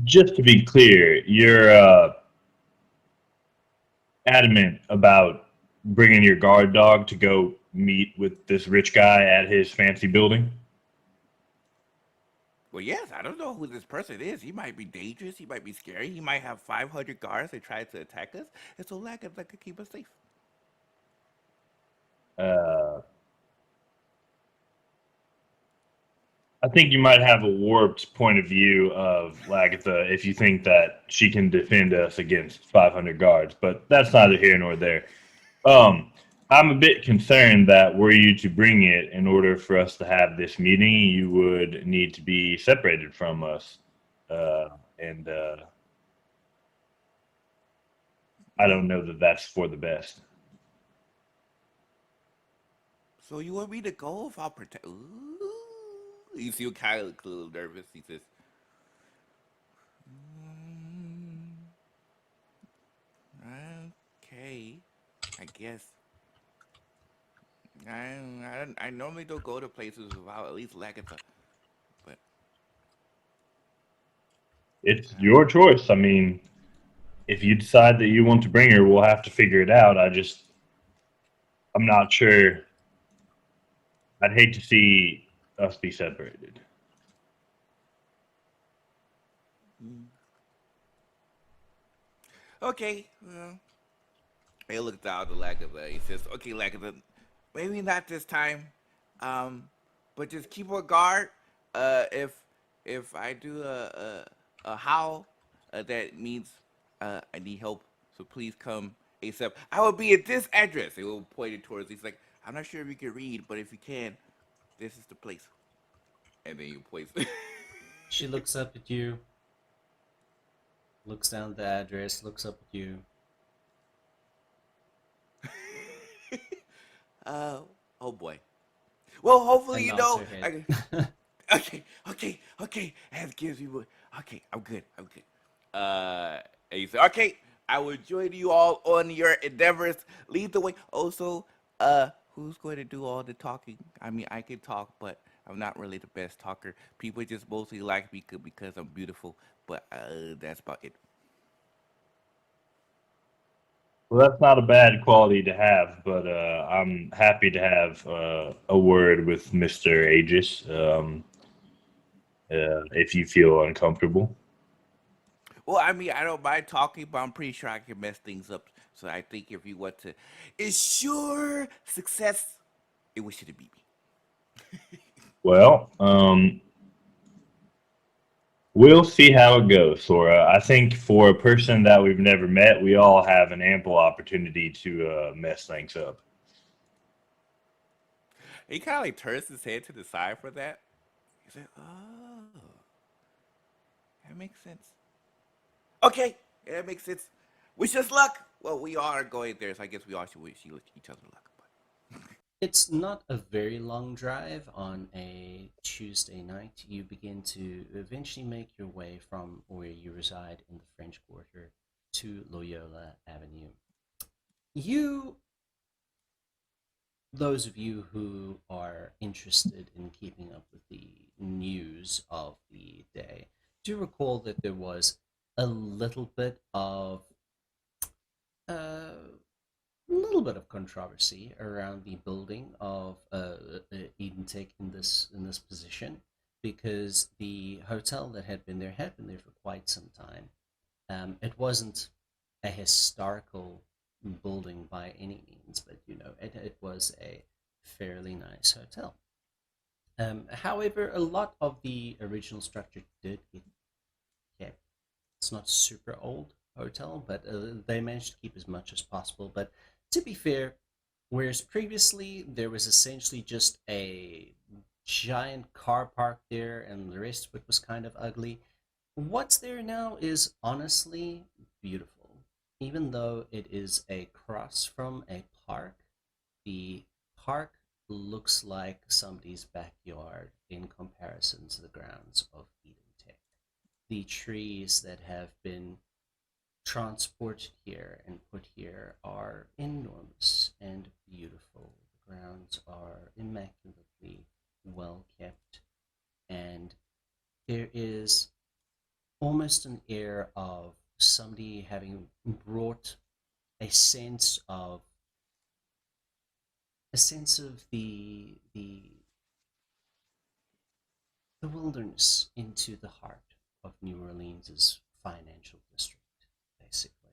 just to be clear, you're adamant about bringing your guard dog to go meet with this rich guy at his fancy building? Well, yes, I don't know who this person is. He might be dangerous. He might be scary. He might have 500 guards that try to attack us. And so that could keep us safe. Uh, I think you might have a warped point of view of Lagatha if you think that she can defend us against 500 guards, but that's neither here nor there. I'm a bit concerned that were you to bring it, in order for us to have this meeting, you would need to be separated from us. And I don't know that that's for the best. So you want me to go if I'll protect? Ooh. You see Kyle looks a little nervous. He says, okay, I guess. I normally don't go to places without at least Lagatha. But It's your choice. I mean, if you decide that you want to bring her, we'll have to figure it out. I'm not sure. I'd hate to see us be separated. okay, well, he looks down to Lagatha. He says, okay, Lagatha, maybe not this time, but just keep on guard. If I do a howl, that means I need help. So please come ASAP. I will be at this address. He will point it towards. He's like, I'm not sure if you can read, but if you can, this is the place. And then you place. She looks up at you, looks down at the address, looks up at you. Oh boy. Well, hopefully And you nods know. her head. Okay. And gives you. Okay, I'm good. And he said, okay, I will join you all on your endeavors. Lead the way. Also, who's going to do all the talking? I mean, I can talk, but I'm not really the best talker. People just mostly like me because I'm beautiful, but that's about it. Well, that's not a bad quality to have, but I'm happy to have a word with Mr. Aegis if you feel uncomfortable. Well, I mean, I don't mind talking, but I'm pretty sure I can mess things up. So I think if you want to ensure success, it was you to beat me. Well, we'll see how it goes, Sora. I think for a person that we've never met, we all have an ample opportunity to mess things up. He kind of like turns his head to the side for that. He said, "Oh, that makes sense." Okay, yeah, that makes sense. Wish us luck. Well, we are going there, so I guess we all should wish each other luck. But It's not a very long drive on a Tuesday night. You begin to eventually make your way from where you reside in the French Quarter to Loyola Avenue. Those of you who are interested in keeping up with the news of the day, do recall that there was a little bit of controversy around the building of Edentech in this position, because the hotel that had been there for quite some time. It wasn't a historical building by any means, but it was a fairly nice hotel. However, a lot of the original structure did get kept. It's not super old hotel, but they managed to keep as much as possible. But to be fair, whereas previously there was essentially just a giant car park there and the rest of it was kind of ugly, what's there now is honestly beautiful. Even though it is across from a park, the park looks like somebody's backyard in comparison to the grounds of Eden Tech. The trees that have been transported here and put here are enormous and beautiful. The grounds are immaculately well kept, and there is almost an air of somebody having brought a sense of a sense of the wilderness into the heart of New Orleans' financial district, basically.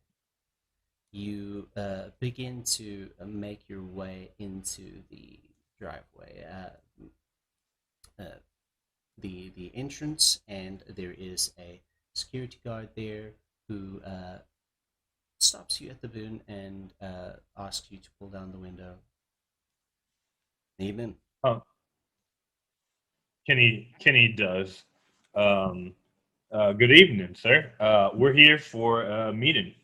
You begin to make your way into the driveway, the entrance, and there is a security guard there who stops you at the boon and asks you to pull down the window. Evening. Oh, Kenny does. Um, good evening, sir. We're here for a meeting.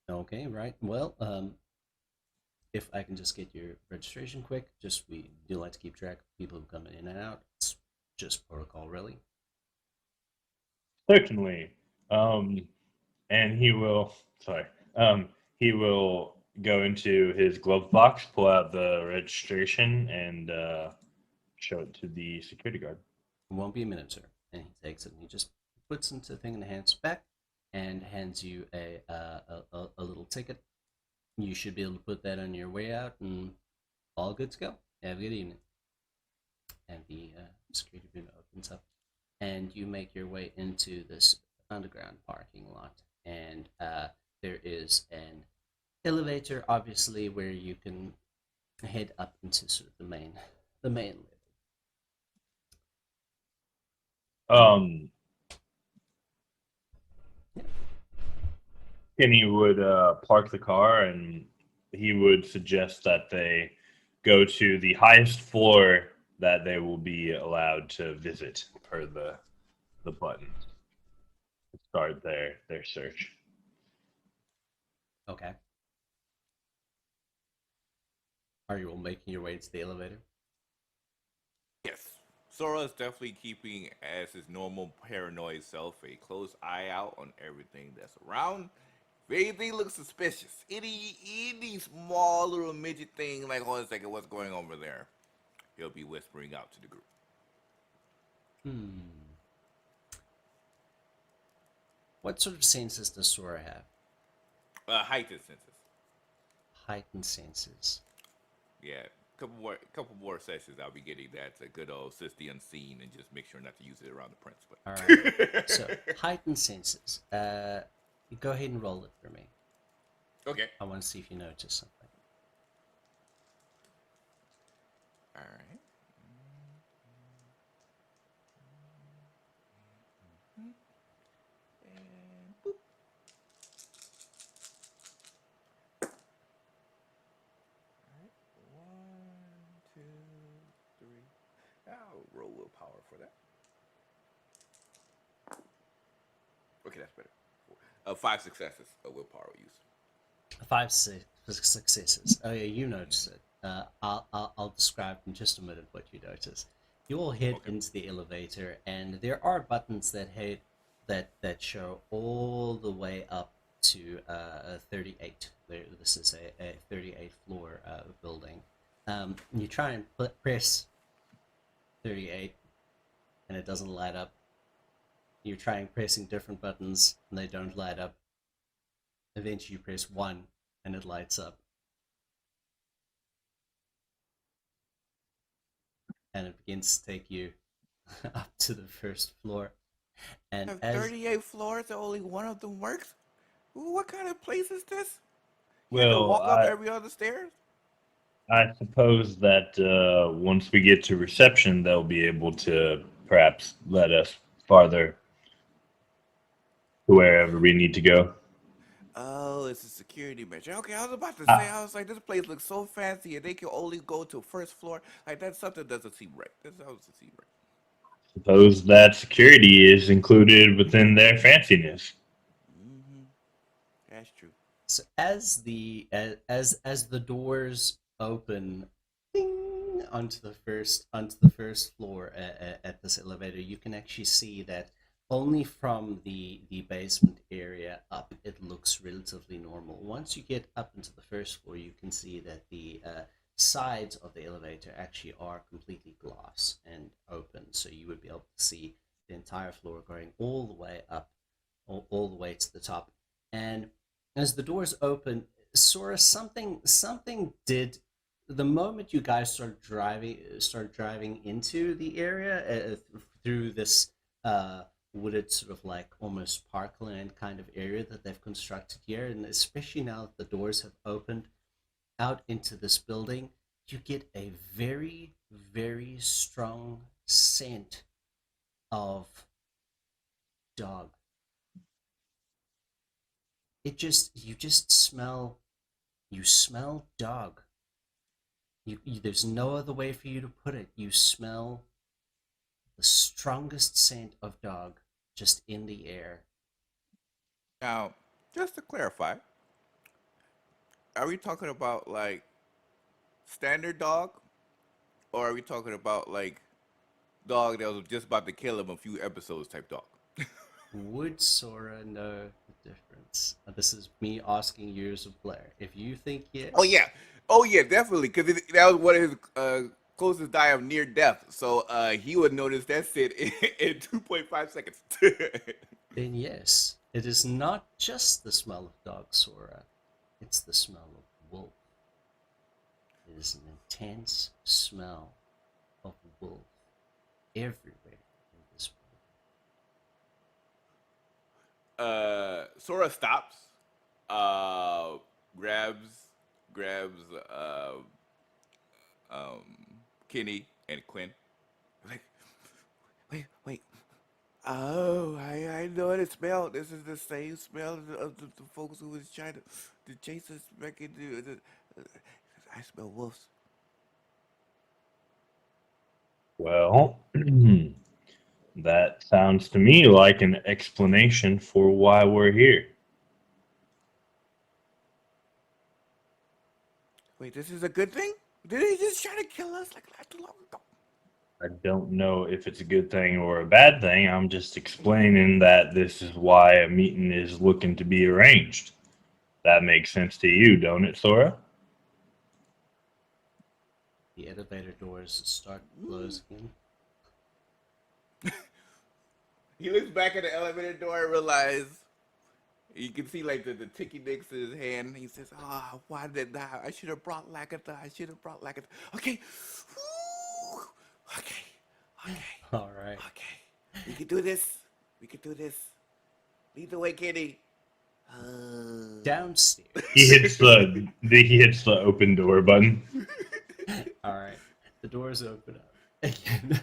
Okay, right. Well, if I can just get your registration quick, just we do like to keep track of people who come in and out. It's just protocol, really. Certainly. And he will. Sorry. He will go into his glove box, pull out the registration, and show it to the security guard. It won't be a minute, sir. And he takes it and he just puts into the thing and hands back and hands you a little ticket. You should be able to put that on your way out and all good to go. Have a good evening. And the security boom opens up and you make your way into this underground parking lot. And there is an elevator, obviously, where you can head up into sort of the main level. Kenny would park the car, and he would suggest that they go to the highest floor that they will be allowed to visit per the button to start their search. Okay. Are you all making your way to the elevator? Yes. Sora is definitely keeping, as his normal paranoid self, a close eye out on everything that's around. If anything looks suspicious, any small little midget thing, like, hold on a second, what's going on over there? He'll be whispering out to the group. What sort of senses does Sora have? Heightened senses. Heightened senses. Yeah, couple more sessions. I'll be getting that. A good old Sisti Unseen, and just make sure not to use it around the prince. But All right. So heightened senses. Go ahead and roll it for me. okay. I want to see if you notice something. All right. And boop. All right. 1, 2, 3. I'll roll willpower for that. Okay, that's better. 5 successes of willpower use. 5 successes. Oh yeah, you notice it. I'll describe in just a minute what you notice. You all head into the elevator, and there are buttons that that show all the way up to 38. This is a 38 floor building. You try and press 38, and it doesn't light up. You're trying pressing different buttons, and they don't light up. Eventually, you press 1, and it lights up. And it begins to take you up to the first floor. And Have as 38 floors and only one of them works? Ooh, what kind of place is this? You have to Well, walk up every other stairs? I suppose that once we get to reception, they'll be able to perhaps let us farther to wherever we need to go. Oh, it's a security measure. Okay, I was about to say, I was like, this place looks so fancy and they can only go to first floor. Like, that's something doesn't seem right. That doesn't seem right. Suppose that security is included within their fanciness. Mm-hmm. That's true. so as the doors open, ding, onto the first floor at this elevator, you can actually see that only from the basement area up it looks relatively normal. Once you get up into the first floor, you can see that the sides of the elevator actually are completely glass and open, so you would be able to see the entire floor going all the way up, all the way to the top. And as the doors open, Sora, something did the moment you guys start driving into the area through this wooded sort of like almost parkland kind of area that they've constructed here, and especially now that the doors have opened out into this building, you get a very, very strong scent of dog. You just smell dog. There's no other way for you to put it. You smell the strongest scent of dog just in the air. Now, just to clarify, are we talking about like standard dog, or are we talking about like dog that was just about to kill him a few episodes type dog? Would Sora know the difference? This is me asking years of Blair. If you think yes, Oh yeah, definitely, because that was one of his closest die of near death. So he would notice that shit in 2.5 seconds. then yes. It is not just the smell of dog, Sora. It's the smell of wolf. It is an intense smell of wolf everywhere in this world. Sora stops, grabs Kenny and Quinn. Like, wait. Oh, I know what it smelled. This is the same smell of the folks who was trying to chase us back into. I smell wolves. Well, that sounds to me like an explanation for why we're here. Wait, this is a good thing? Did he just try to kill us like not too long ago? I don't know if it's a good thing or a bad thing. I'm just explaining that this is why a meeting is looking to be arranged. That makes sense to you, don't it, Sora? The elevator doors start closing. He looks back at the elevator door and realizes you can see like the ticky nicks in his hand. He says, "Ah, why did I should have brought Lagatha. I should have brought Lagatha." Okay. Woo. Okay. All right. Okay. We can do this. Lead the way, Kenny. Downstairs. He hits the open door button. All right. The doors open up again.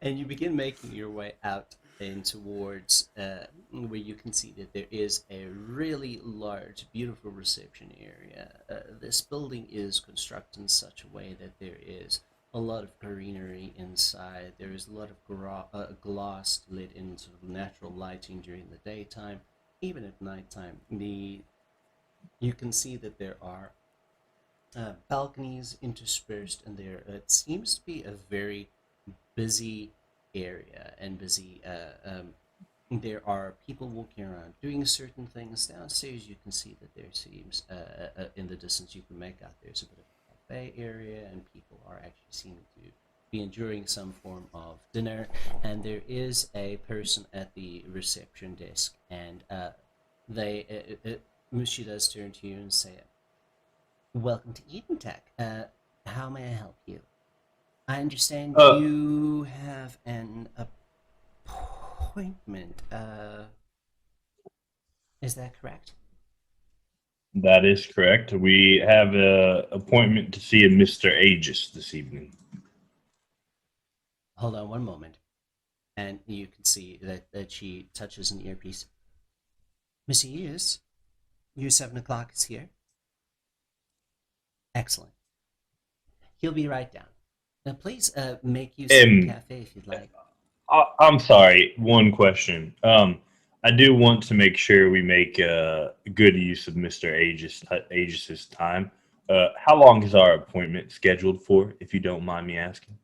And you begin making your way out and towards where you can see that there is a really large, beautiful reception area. This building is constructed in such a way that there is a lot of greenery inside. There is a lot of glass lit in sort of natural lighting during the daytime. Even at nighttime, you can see that there are balconies interspersed, and it seems to be a very busy area and busy. There are people walking around doing certain things. Downstairs, you can see that there seems, in the distance, you can make out there's a bit of a cafe area, and people are actually seen to be enjoying some form of dinner. And there is a person at the reception desk, and she does turn to you and say, "Welcome to Eden Tech. How may I help you? I understand you have an appointment. Is that correct?" That is correct. We have an appointment to see a Mr. Aegis this evening. Hold on one moment. And you can see that she touches an earpiece. "Miss Aegis, your 7 o'clock is here." "Excellent. He'll be right down. Now, please make use of the cafe if you'd like." I'm sorry, one question. I do want to make sure we make good use of Mr. Aegis's time. How long is our appointment scheduled for, if you don't mind me asking?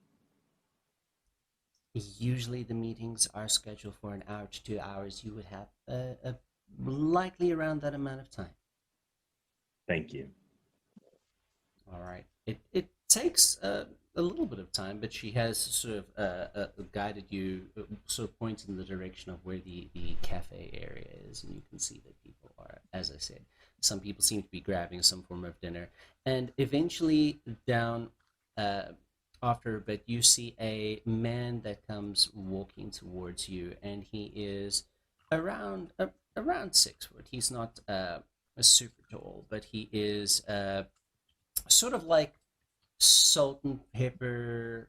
Usually the meetings are scheduled for an hour to 2 hours. You would have likely around that amount of time. Thank you. All right. It takes a little bit of time, but she has sort of guided you, sort of pointed in the direction of where the cafe area is, and you can see that people are, as I said, Some people seem to be grabbing some form of dinner. And eventually, down after a bit, you see a man that comes walking towards you, and he is around 6 foot. He's not super tall, but he is sort of like salt and pepper,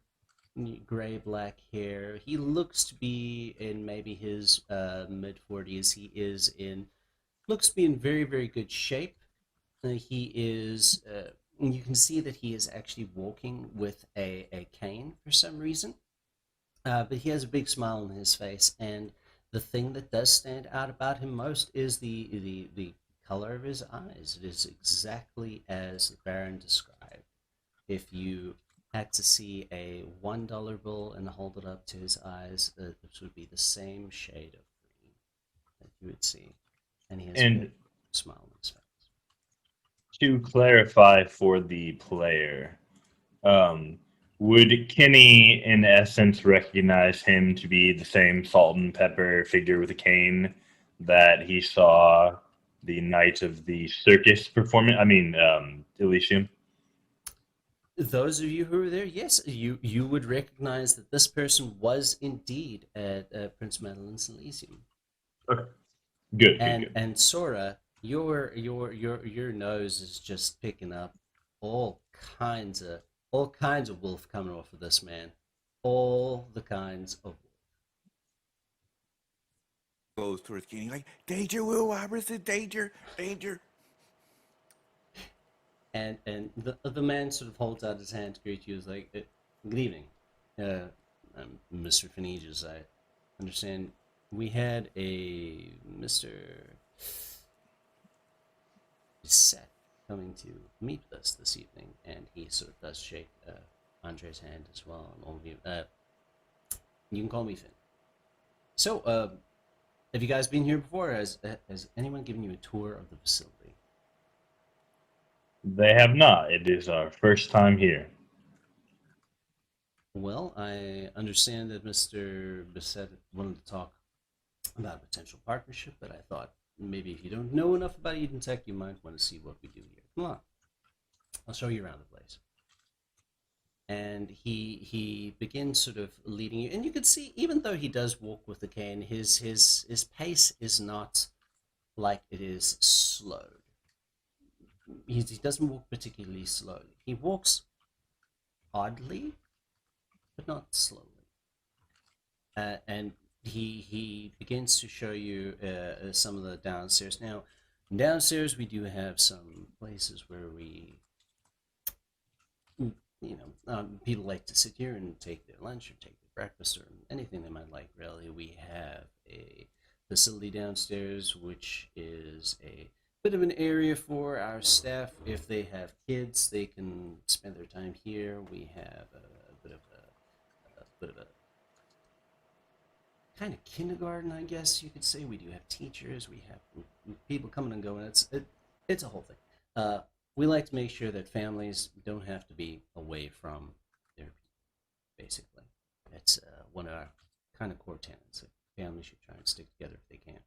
gray black hair. He looks to be in maybe his mid 40s. He is in looks to be in very, very good shape. He is you can see that he is actually walking with a cane for some reason. But he has a big smile on his face, and the thing that does stand out about him most is the color of his eyes. It is exactly as the Baron described. If you had to see a $1 bill and hold it up to his eyes, this would be the same shade of green that you would see. And he has a big smile on his face. To clarify for the player, would Kenny, in essence, recognize him to be the same salt and pepper figure with a cane that he saw the night of the circus performance? I mean, Elysium. Those of you who were there, yes, you would recognize that this person was indeed at Prince Madeline's Elysium. Okay. Good. And Sora, your nose is just picking up all kinds of wolf coming off of this man. All the kinds of Goes towards Kenny like, danger, Will Robertson, danger. And the man sort of holds out his hand to greet you. Is like, good evening, I'm Mr. Finn Aegus. I understand we had a Mr. Set coming to meet us this evening, and he sort of does shake Andre's hand as well. And all of you, you can call me Finn. So, have you guys been here before? Has anyone given you a tour of the facility? They have not. It is our first time here. Well, I understand that Mr. Bissett wanted to talk about a potential partnership, but I thought maybe if you don't know enough about Eden Tech, you might want to see what we do here. Come on. I'll show you around the place. And he begins sort of leading you. And you can see, even though he does walk with the cane, his pace is not like it is slowed. He doesn't walk particularly slowly. He walks oddly, but not slowly. And he begins to show you some of the downstairs. Now, downstairs we do have some places where we, people like to sit here and take their lunch or take their breakfast or anything they might like, really. We have a facility downstairs, which is a bit of an area for our staff. If they have kids, they can spend their time here. We have a bit of a kind of kindergarten, I guess you could say. We do have teachers. We have people coming and going. It's a whole thing. We like to make sure that families don't have to be away from their people, basically. It's one of our kind of core tenets. That families should try and stick together if they can.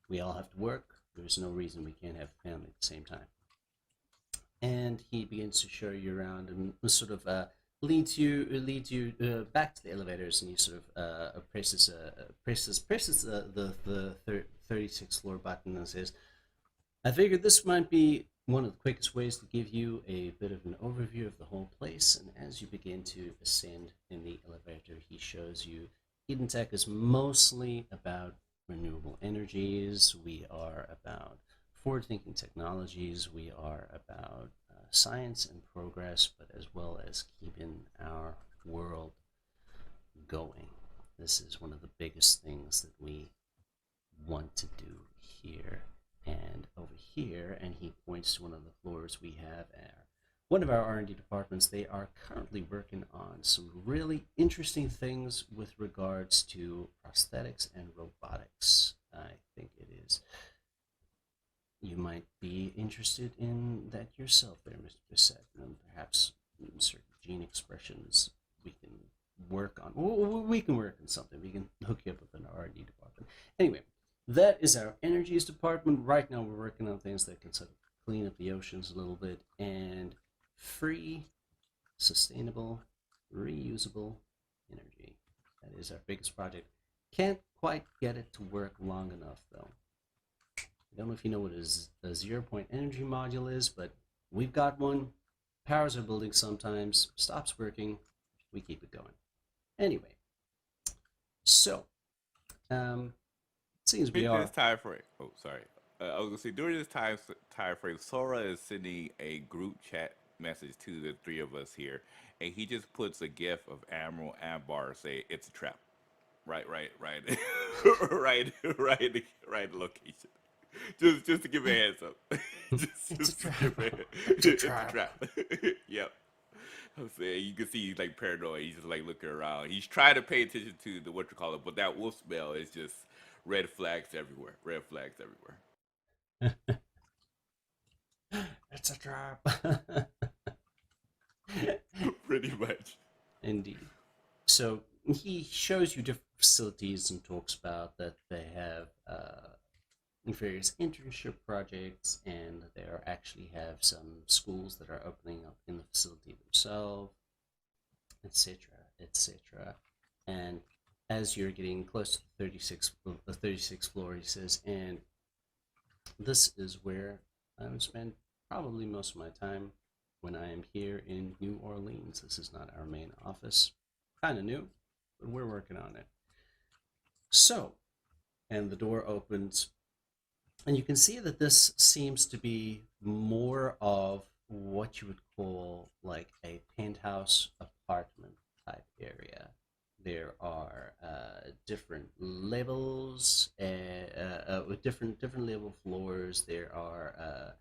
We all have to work. There's no reason we can't have a family at the same time. And he begins to show you around and sort of leads you back to the elevators, and he sort of presses the 36th floor button and says, I figured this might be one of the quickest ways to give you a bit of an overview of the whole place. And as you begin to ascend in the elevator, he shows you Eden Tech is mostly about renewable energies. We are about forward-thinking technologies. We are about science and progress, but as well as keeping our world going. This is one of the biggest things that we want to do here. And over here, and he points to one of the floors, we have one of our R&D departments. They are currently working on some really interesting things with regards to prosthetics and robotics. I think it is. You might be interested in that yourself there, Mr. Bissett. And perhaps certain gene expressions we can work on. We can work on something. We can hook you up with an R&D department. Anyway, that is our energies department. Right now, we're working on things that can sort of clean up the oceans a little bit and free, sustainable, reusable energy. That is our biggest project. Can't quite get it to work long enough, though. I don't know if you know what a 0-point energy module is, but we've got one. Powers are building sometimes, stops working, we keep it going. Anyway, so, seems we During are. this time frame, oh sorry, I was gonna say during this time frame, Sora is sending a group chat message to the three of us here, and he just puts a gif of Admiral Ambar say it's a trap. Right, right location. Just to give a heads up. It's a To trap. give It's a it's a trap. trap. Yep. I'm saying you can see he's like paranoid. He's just like looking around. He's trying to pay attention to the what you call it, but that wolf smell is just red flags everywhere. Red flags everywhere. It's a trap. Pretty much. Indeed. So he shows you different facilities and talks about that they have various internship projects, and they actually have some schools that are opening up in the facility themselves, etc., etc. And as you're getting close to the 36th floor, he says, and this is where I would spend probably most of my time when I am here in New Orleans. This is not our main office. Kind of new, but we're working on it. So, and the door opens, and you can see that this seems to be more of what you would call like a penthouse apartment type area. There are different levels with different level floors. There are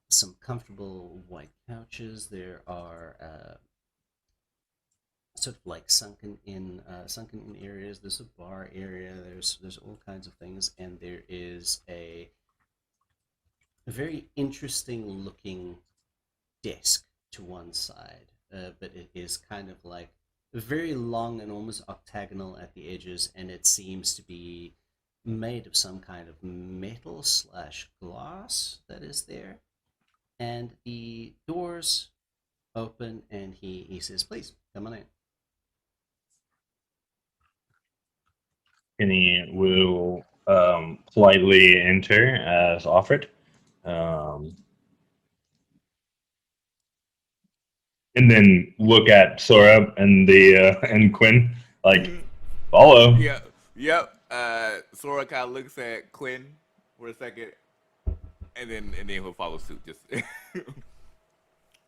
some comfortable white couches. There are sort of like sunken in areas. There's a bar area. There's all kinds of things, and there is a very interesting looking desk to one side, but it is kind of like very long and almost octagonal at the edges, and it seems to be made of some kind of metal slash glass that is there. And the doors open, and he says, "Please come on in." And he will politely enter as offered. And then look at Sora and the and Quinn, like, follow. Yeah. Yep. Sora kind of looks at Quinn for a second, and then he'll follow suit. Just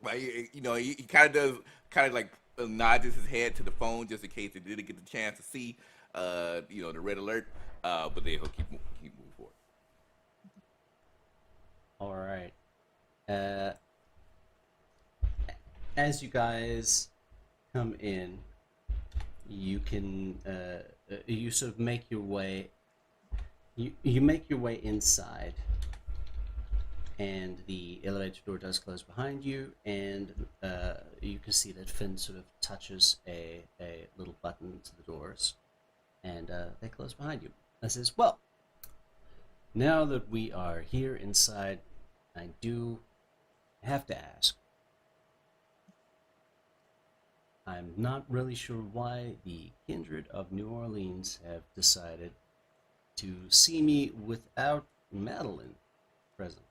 like he kind of does, kind of like nods his head to the phone just in case he didn't get the chance to see, the red alert. But then he'll keep moving forward. All right. As you guys come in, you can you sort of make your way. You make your way inside, and the elevator door does close behind you, and you can see that Finn sort of touches a little button to the doors, and they close behind you. And says, "Well, now that we are here inside, I do have to ask. I'm not really sure why the Kindred of New Orleans have decided to see me without Madeline present."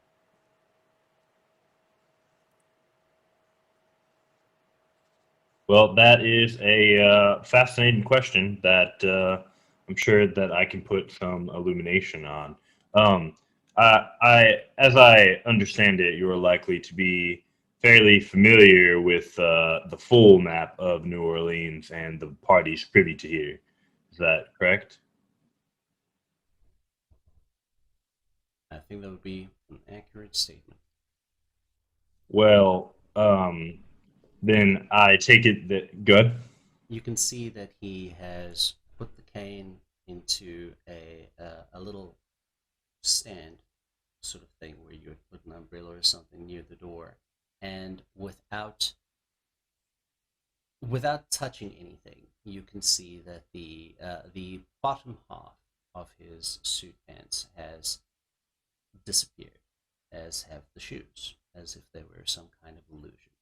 Well, that is a fascinating question that I'm sure that I can put some illumination on. As I understand it, you are likely to be fairly familiar with the full map of New Orleans and the parties privy to here. Is that correct? I think that would be an accurate statement. Well, then I take it that good. You can see that he has put the cane into a little stand sort of thing where you would put an umbrella or something near the door, and without touching anything, you can see that the bottom half of his suit pants has disappeared, as have the shoes, as if they were some kind of illusion.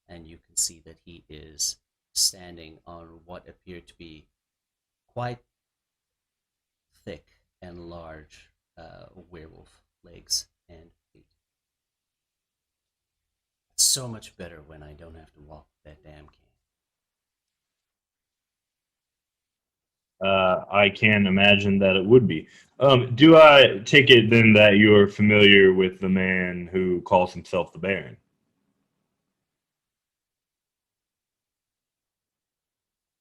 And you can see that he is standing on what appear to be quite thick and large werewolf legs and feet. It's so much better when I don't have to walk that damn cane. I can imagine that it would be. Do I take it then that you're familiar with the man who calls himself the Baron?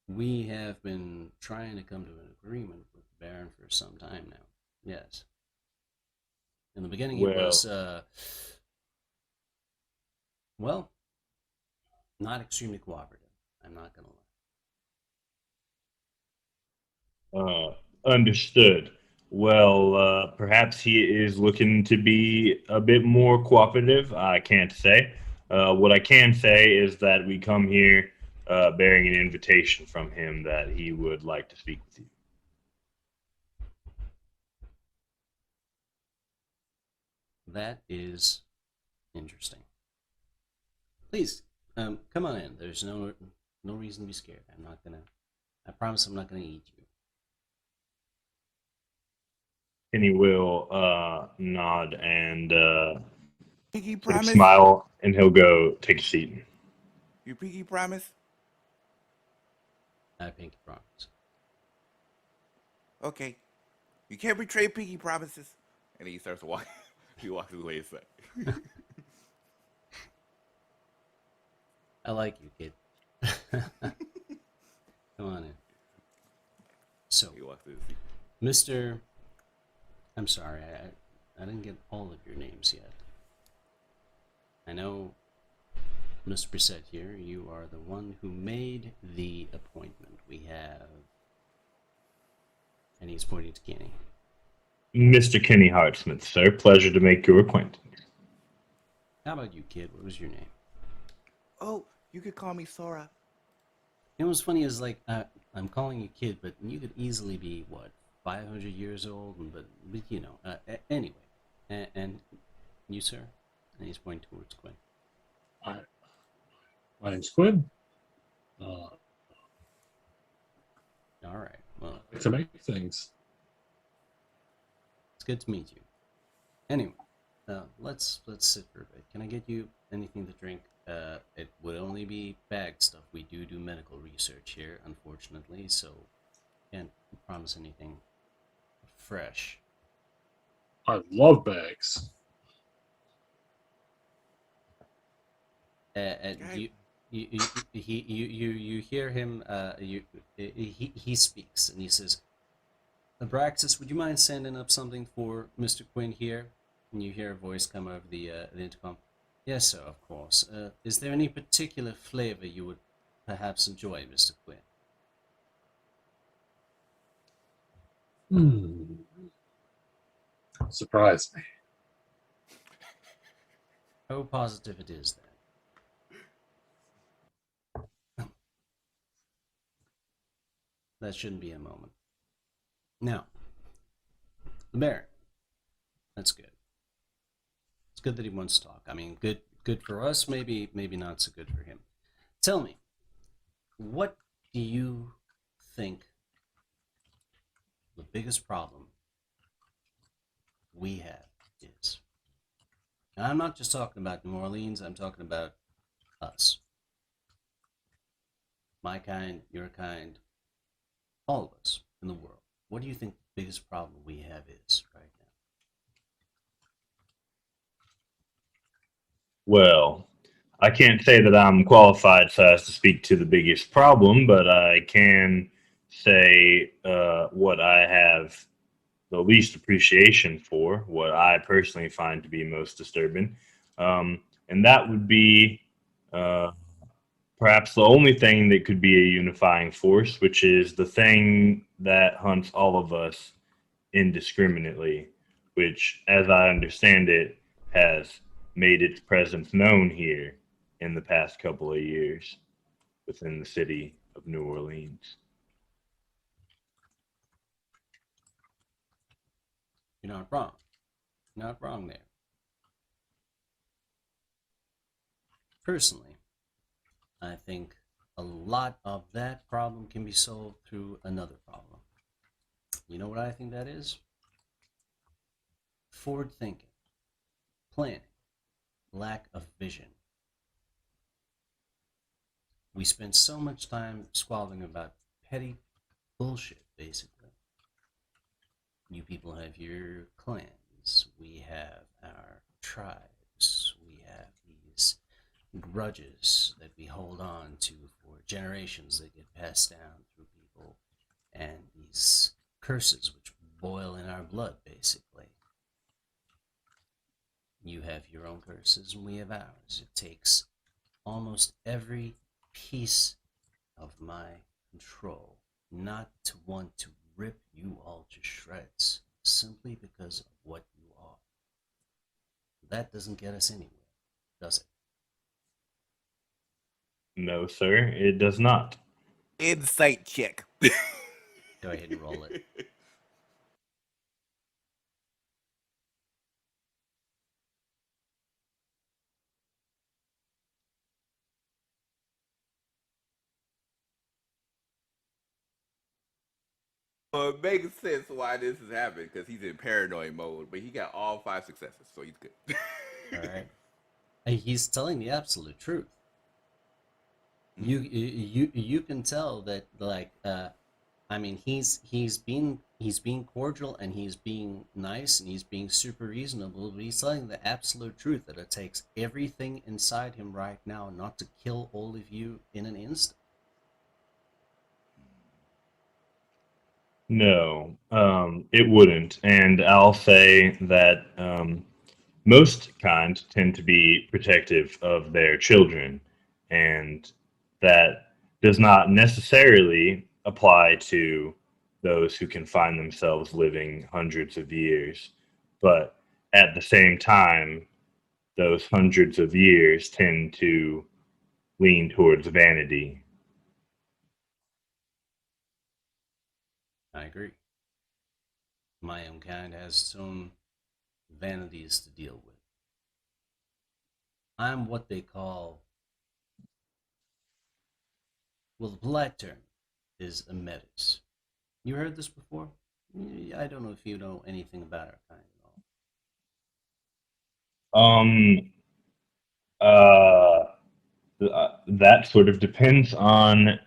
We have been trying to come to an agreement with the Baron for some time now. Yes. In the beginning, he was, well, not extremely cooperative. I'm not going to lie. Understood. Well, perhaps he is looking to be a bit more cooperative. I can't say. What I can say is that we come here bearing an invitation from him that he would like to speak with you. That is interesting. Please, come on in. There's no reason to be scared. I promise I'm not gonna eat you. And he will nod and Pinky sort of promise? smile, and he'll go take a seat. You pinky promise? I pinky promise. Okay. You can't betray pinky promises. And he starts to walk. He walks away his side. I like you, kid. Come on in. So, He walks to his seat. Mr. I'm sorry, I didn't get all of your names yet. I know, Mr. Brissett here, you are the one who made the appointment. We have... And he's pointing to Kenny. Mr. Kenny Hartsmith, sir. Pleasure to make your acquaintance. How about you, kid? What was your name? Oh, you could call me Sora. You know what's funny is, like, I'm calling you kid, but you could easily be, what, 500 years old? But you know, anyway. And you, sir? And he's pointing towards Quinn. My name's Quinn. All right. Well, I like to make things. it's good to meet you. Anyway, let's sit for a bit. Can I get you anything to drink? It would only be bag stuff. We do medical research here, unfortunately, so can't promise anything fresh. I love bags. You hear him. He speaks and he says, "Abraxas, would you mind sending up something for Mr. Quinn here?" And you hear a voice come over the intercom. "Yes, sir, of course. Is there any particular flavor you would perhaps enjoy, Mr. Quinn?" Surprise me. Oh, positive it is then. That shouldn't be a moment. Now, the Baron. That's good. It's good that he wants to talk. I mean, good for us, maybe not so good for him. Tell me, what do you think the biggest problem we have is? Now, I'm not just talking about New Orleans, I'm talking about us. My kind, your kind, all of us in the world. What do you think the biggest problem we have is right now? Well, I can't say that I'm qualified so as to speak to the biggest problem, but I can say what I have the least appreciation for, what I personally find to be most disturbing. And that would be perhaps the only thing that could be a unifying force, which is the thing that hunts all of us indiscriminately, which, as I understand it, has made its presence known here in the past couple of years within the city of New Orleans. You're not wrong. You're not wrong there. Personally, I think a lot of that problem can be solved through another problem. You know what I think that is? Forward thinking, planning, lack of vision. We spend so much time squabbling about petty bullshit, basically. You people have your clans, we have our tribes, we have these grudges that we hold on to for generations that get passed down through people, and these curses which boil in our blood, basically. You have your own curses and we have ours. It takes almost every piece of my control not to want to rip you all to shreds simply because of what you are. That doesn't get us anywhere, does it? No, sir, it does not. Insight check. Go ahead and roll it. Well, it makes sense why this is happening because he's in paranoid mode, but he got all 5 successes, so he's good. All right. And he's telling the absolute truth. You can tell that, like, I mean, he's being cordial and he's being nice and he's being super reasonable, but he's telling the absolute truth that it takes everything inside him right now not to kill all of you in an instant. No, it wouldn't. And I'll say that most kind tend to be protective of their children, and that does not necessarily apply to those who can find themselves living hundreds of years. But at the same time, those hundreds of years tend to lean towards vanity. I agree. My own kind has its own vanities to deal with. I'm what they call, well, the polite term is a metis. You heard this before? I don't know if you know anything about our kind at all. Uh, that sort of depends on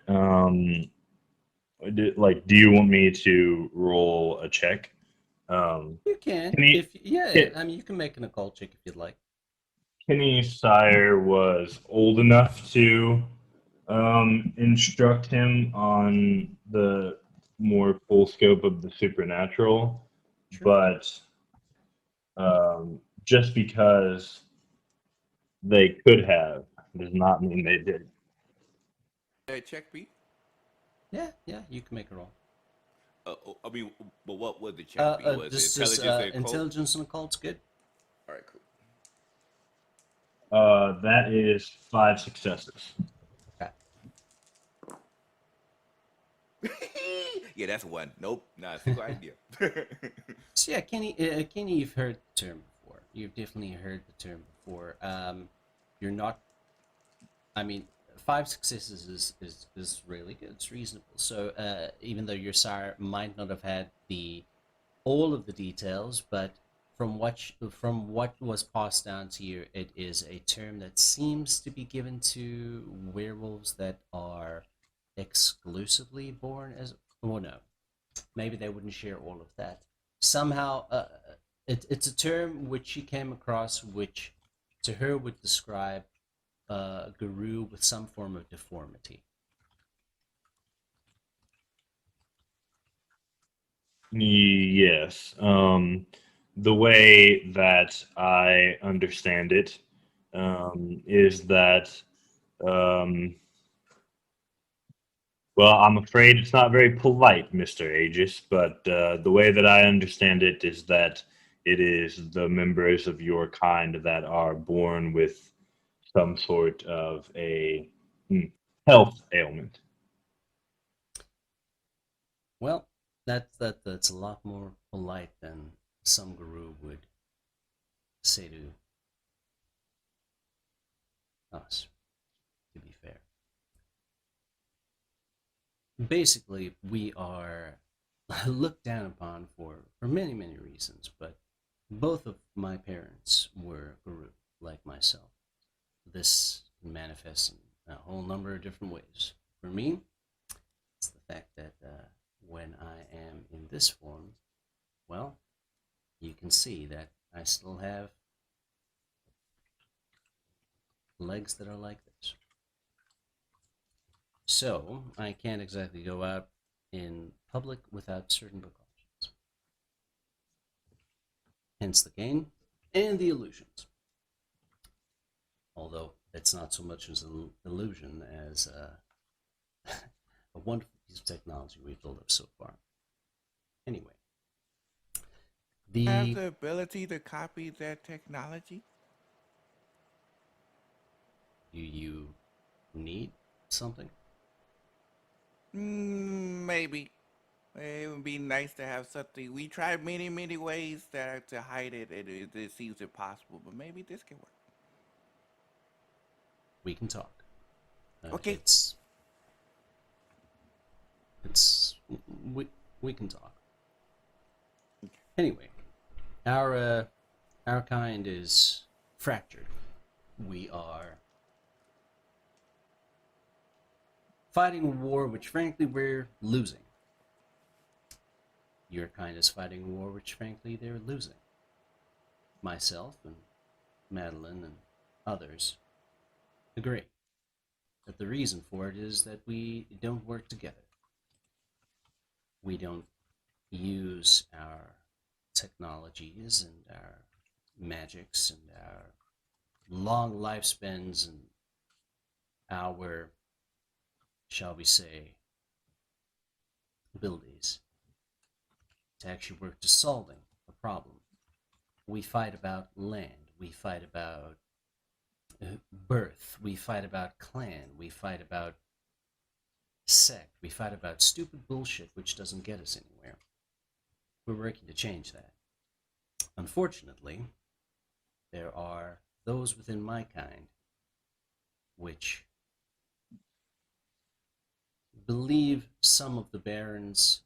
do you want me to roll a check? You can, Kenny, if yeah. Ken- I mean, you can make an occult check if you'd like. Kenny's sire was old enough to instruct him on the more full scope of the supernatural, Sure. but just because they could have does not mean they did. Check B. Yeah, you can make a roll. I mean, but what would the check be? Was Just it intelligence and cult? intelligence and occult's good. All right, cool. That is 5 successes. Okay. Yeah, that's one. Nope, not a single idea. So yeah, Kenny, you've heard the term before. You've definitely heard the term before. You're not. I mean, 5 successes is really good. It's reasonable. So even though your sire might not have had all of the details, but from what was passed down to you, it is a term that seems to be given to werewolves that are exclusively born as. Oh no, maybe they wouldn't share all of that. Somehow, it's a term which she came across, which to her would describe a guru with some form of deformity. Yes. The way that I understand it is that, well, I'm afraid it's not very polite, Mr. Aegis, but the way that I understand it is that it is the members of your kind that are born with some sort of a health ailment. Well, that's a lot more polite than some guru would say to us, to be fair. Basically, we are looked down upon for many, many reasons, but both of my parents were guru, like myself. This manifests in a whole number of different ways. For me, it's the fact that when I am in this form, well, you can see that I still have legs that are like this. So, I can't exactly go out in public without certain precautions. Hence the cane and the illusions. Although it's not so much as an illusion as a wonderful piece of technology we've built up so far. Anyway, Have the ability to copy that technology? do you need something? Maybe. It would be nice to have something. We tried many, many ways to hide it, and it seems impossible. But maybe this can work. We can talk. Okay. It's we can talk. Anyway, our kind is fractured. We are fighting a war which frankly we're losing. Your kind is fighting a war which frankly they're losing. Myself and Madeline and others agree that the reason for it is that we don't work together. We don't use our technologies and our magics and our long lifespans and our, shall we say, abilities to actually work to solving a problem. We fight about land, we fight about birth, we fight about clan, we fight about sect, we fight about stupid bullshit which doesn't get us anywhere. We're working to change that. Unfortunately, there are those within my kind which believe some of the Baron's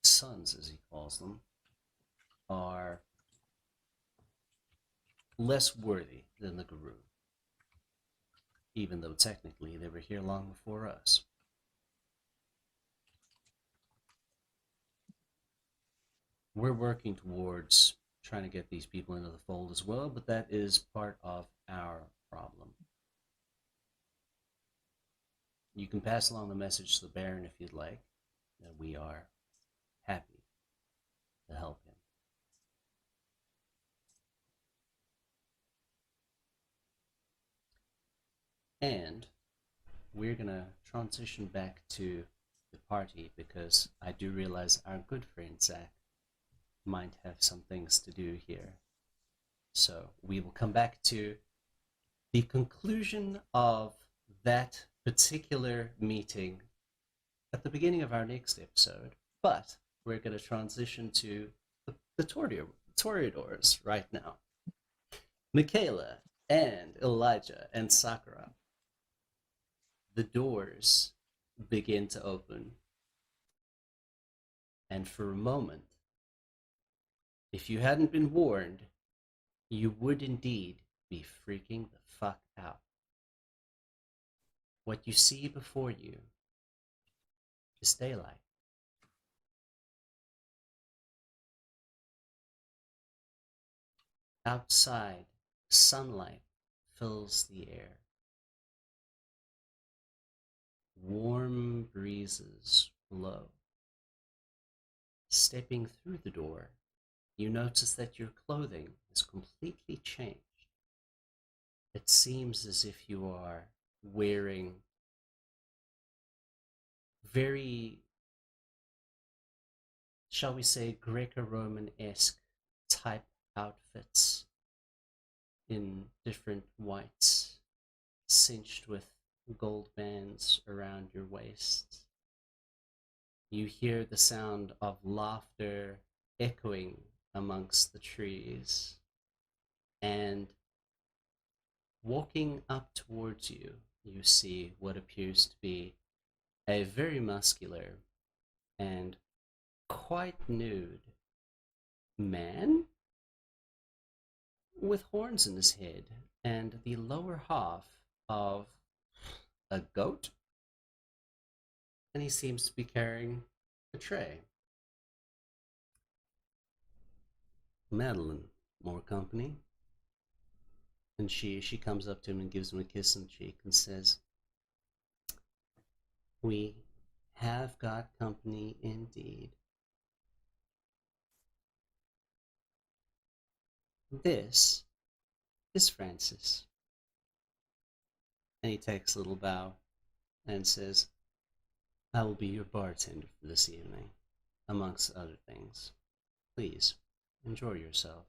sons, as he calls them, are less worthy than the Guru, even though technically they were here long before us. We're working towards trying to get these people into the fold as well, but that is part of our problem. You can pass along the message to the Baron if you'd like, that we are happy to help him. And we're gonna transition back to the party because I do realize our good friend Zach might have some things to do here. So we will come back to the conclusion of that particular meeting at the beginning of our next episode, but we're going to transition to the Toreadors right now. Mikaela and Elijah and Sakura. The doors begin to open, and for a moment, if you hadn't been warned, you would indeed be freaking the fuck out. What you see before you is daylight. Outside, sunlight fills the air. Warm breezes blow. Stepping through the door, you notice that your clothing is completely changed. It seems as if you are wearing very, shall we say, Greco-Roman-esque type outfits in different whites, cinched with gold bands around your waist. You hear the sound of laughter echoing amongst the trees. And walking up towards you, you see what appears to be a very muscular and quite nude man with horns in his head and the lower half of a goat. And he seems to be carrying a tray. Madeline, more company? And she comes up to him and gives him a kiss on the cheek and says, "We have got company indeed. This is Francis." And he takes a little bow and says, "I will be your bartender for this evening, amongst other things. Please, enjoy yourself."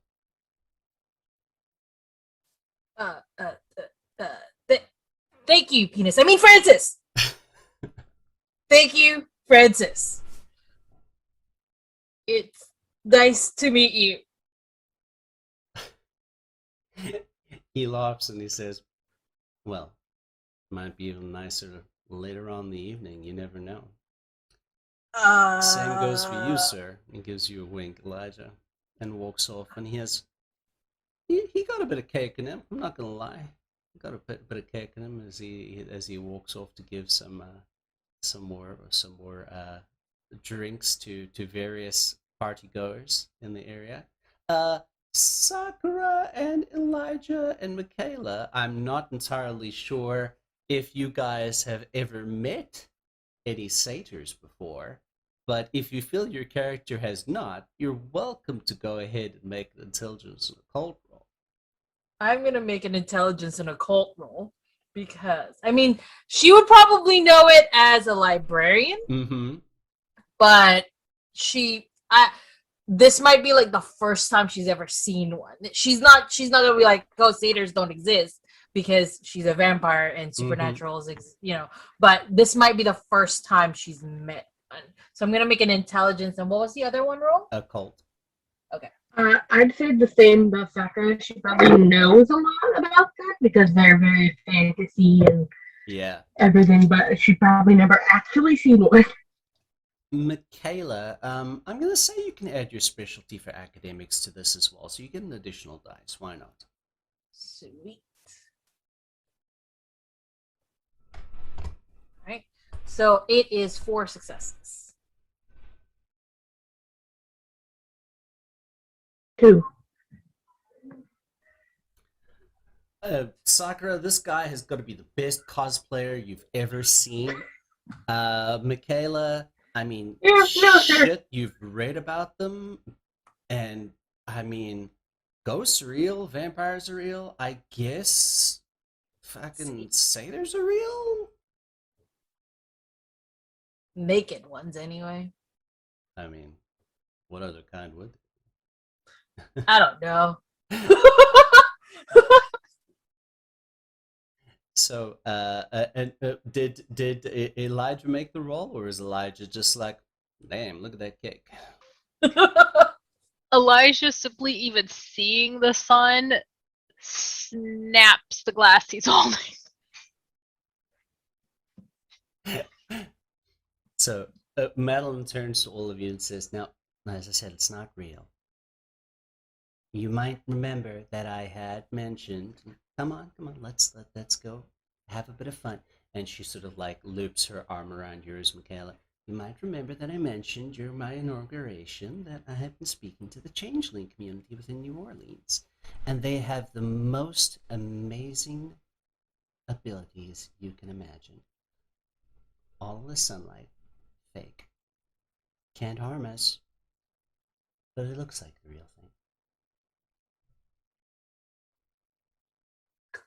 Thank you, penis. I mean, Francis. Thank you, Francis. It's nice to meet you. He laughs and he says, "Well, might be even nicer later on in the evening. You never know." Same goes for you, sir. He gives you a wink, Elijah, and walks off. And he got a bit of cake in him. I'm not gonna lie. He got a bit of cake in him as he walks off to give some more drinks to various party goers in the area. Sakura and Elijah and Mikaela, I'm not entirely sure if you guys have ever met any satyrs before, but if you feel your character has not, you're welcome to go ahead and make an intelligence and occult roll. I'm gonna make an intelligence and occult roll because I mean she would probably know it as a librarian, Mm-hmm. but this might be like the first time she's ever seen one. She's not gonna be like, "Ghost satyrs don't exist," because she's a vampire and supernatural is, but this might be the first time she's met one. So I'm gonna make an intelligence, and what was the other one roll? Occult. I'd say the same about Sakura. She probably knows a lot about that because they're very fantasy and everything, but she probably never actually seen one. Mikaela, I'm going to say you can add your specialty for academics to this as well, so you get an additional dice. Why not? Sweet. All right. So it is 4 successes. 2. Sakura, this guy has got to be the best cosplayer you've ever seen. Mikaela, I mean, shit, you've read about them, and I mean, ghosts are real, vampires are real, I guess fucking satyrs are real? Naked ones, anyway. I mean, what other kind would they? I don't know. So, did Elijah make the roll, or is Elijah just like, "Damn, look at that cake"? Elijah simply even seeing the sun snaps the glass he's holding. So, Madeline turns to all of you and says, "Now, as I said, it's not real. You might remember that I had mentioned, come on, let's go have a bit of fun." And she sort of like loops her arm around yours, Mikaela. "You might remember that I mentioned during my inauguration that I have been speaking to the changeling community within New Orleans, and they have the most amazing abilities you can imagine. All the sunlight, fake. Can't harm us, but it looks like the real thing."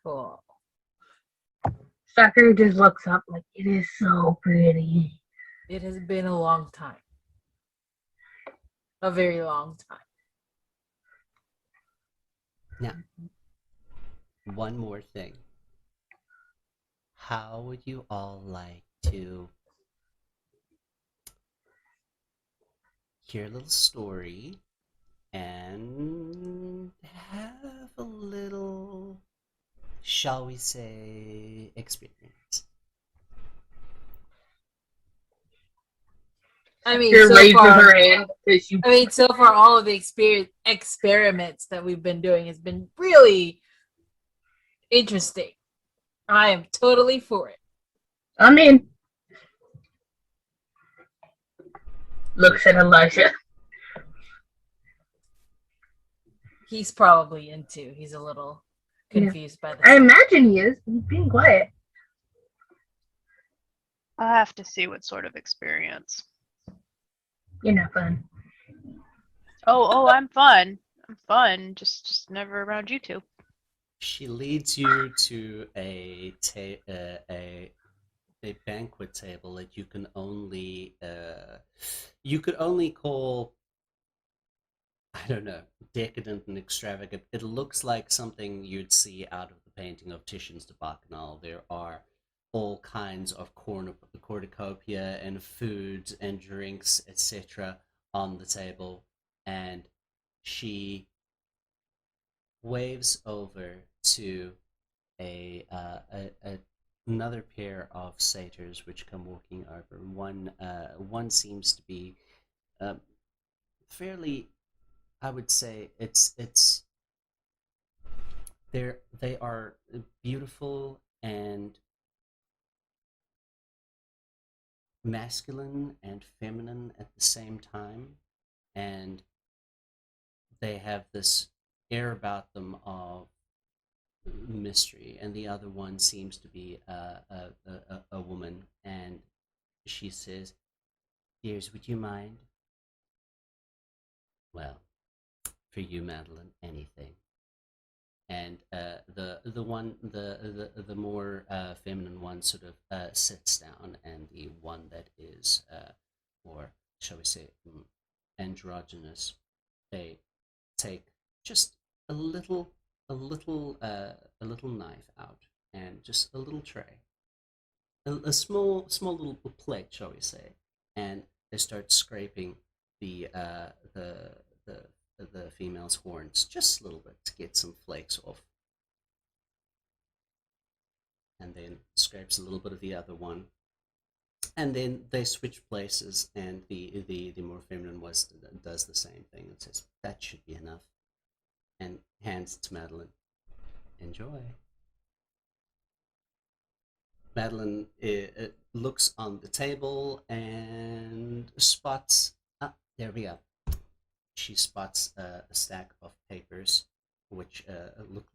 Cool. Sakura just looks up like, "It is so pretty." It has been a long time. A very long time. Now, one more thing. How would you all like to hear a little story and have a little, shall we say, experience. I mean, She so raises far, her hand because you. I mean, so far, all of the experiments that we've been doing has been really interesting. I am totally for it. I mean, looks at Elijah. He's probably into. He's a little confused by I this. imagine he is. He's being quiet. I'll have to see what sort of experience. You're not fun. Oh, I'm fun. I'm fun. Just never around you two. She leads you to a banquet table that you could only call, I don't know, decadent and extravagant. It looks like something you'd see out of the painting of Titian's de Bacchanal. There are all kinds of cornucopia and foods and drinks, etc., on the table, and she waves over to another pair of satyrs which come walking over. One seems to be fairly, I would say, they are beautiful and masculine and feminine at the same time, and they have this air about them of mystery. And the other one seems to be a woman, and she says, "Dears, would you mind?" "Well, for you, Madeline, anything." And the more feminine one sort of sits down, and the one that is more, shall we say, androgynous, they take just a little knife out, and just a little tray, a small little plate, shall we say, and they start scraping the female's horns just a little bit to get some flakes off, and then scrapes a little bit of the other one, and then they switch places, and the more feminine one does the same thing and says, "That should be enough," and hands it to Madeline. "Enjoy." Madeline looks on the table and spots, there we go. She spots a stack of papers, which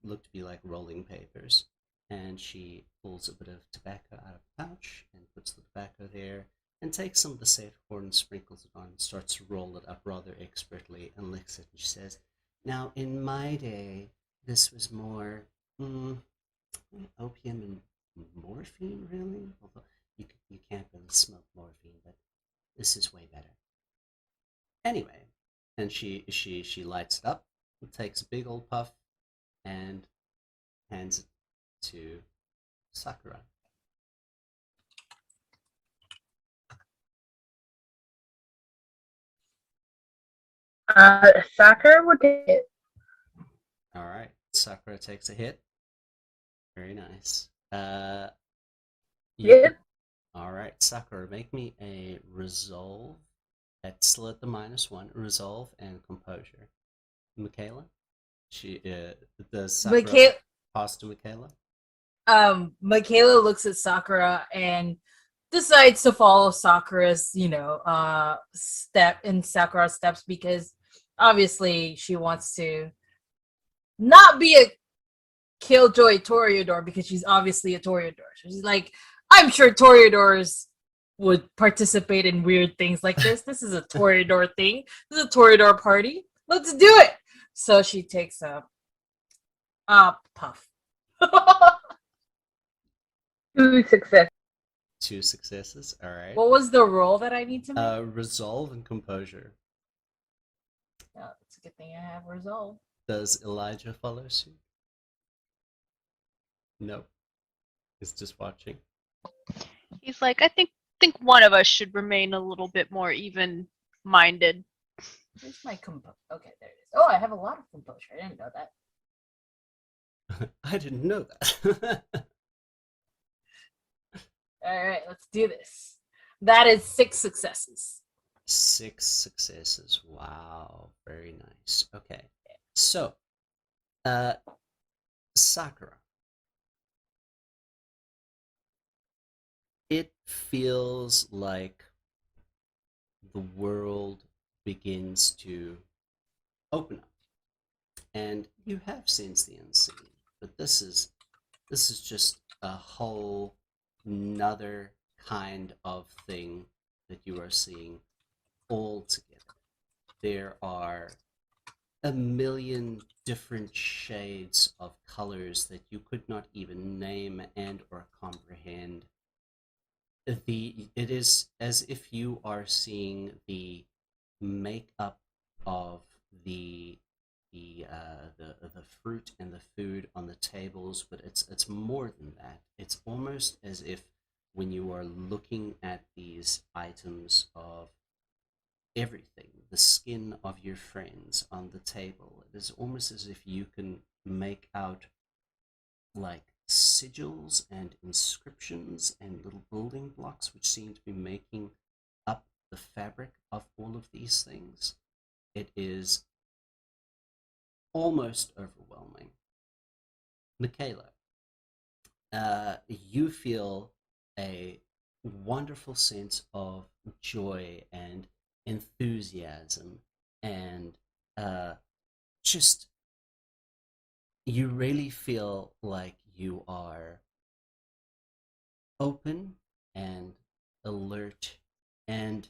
look to be like rolling papers, and she pulls a bit of tobacco out of the pouch and puts the tobacco there, and takes some of the satyr horn and sprinkles it on, and starts to roll it up rather expertly, and licks it, and she says, "Now, in my day, this was more opium and morphine, really. Although you can't really smoke morphine, but this is way better." Anyway, and she lights it up, and takes a big old puff, and hands it to Sakura. Sakura would take it. All right, Sakura takes a hit. Very nice. Yeah. All right, Sakura, make me a resolve. That's still at the -1. Resolve and composure. Mikaela, she does Sakura pass to Mikaela? Mikaela looks at Sakura and decides to follow Sakura's, step in Sakura's steps, because obviously she wants to not be a killjoy Toreador, because she's obviously a Toreador. She's like, I'm sure Toreadors would participate in weird things like this. This is a Toreador thing. This is a Toreador party. Let's do it. So she takes a puff. 2 successes. 2 successes. All right. What was the roll that I need to make? Resolve and composure. Oh, it's a good thing I have resolve. Does Elijah follow suit? No. He's just watching. He's like, I think one of us should remain a little bit more even-minded. Where's my composure? Okay, there it is. Oh, I have a lot of composure. I didn't know that. I didn't know that. All right, let's do this. That is 6 successes. 6 successes. Wow, very nice. Okay, so, Sakura. It feels like the world begins to open up, and you have sensed the unseen, but this is just a whole another kind of thing that you are seeing all together. There are a million different shades of colors that you could not even name and or comprehend. It is as if you are seeing the makeup of the fruit and the food on the tables, but it's more than that. It's almost as if when you are looking at these items of everything, the skin of your friends on the table, it is almost as if you can make out like sigils and inscriptions and little building blocks which seem to be making up the fabric of all of these things. It is almost overwhelming. Mikaela, you feel a wonderful sense of joy and enthusiasm and just you really feel like you are open and alert and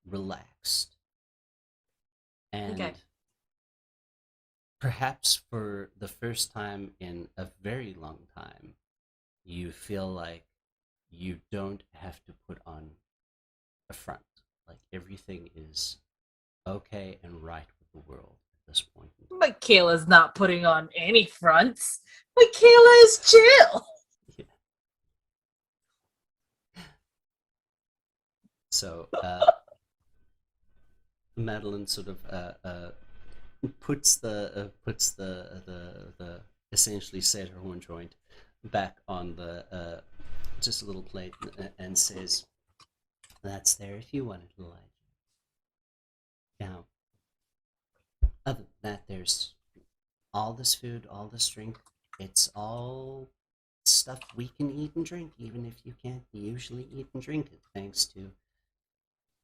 relaxed. And Okay. perhaps for the first time in a very long time, you feel like you don't have to put on a front. Like everything is okay and right with the world at this point. Michaela's not putting on any fronts. Michaela is chill. Yeah. So, Madeline sort of puts the essentially Saturn joint back on the just a little plate and says, "That's there if you want it, Elijah." Now, other than that, there's all this food, all this drink. It's all stuff we can eat and drink, even if you can't usually eat and drink it, thanks to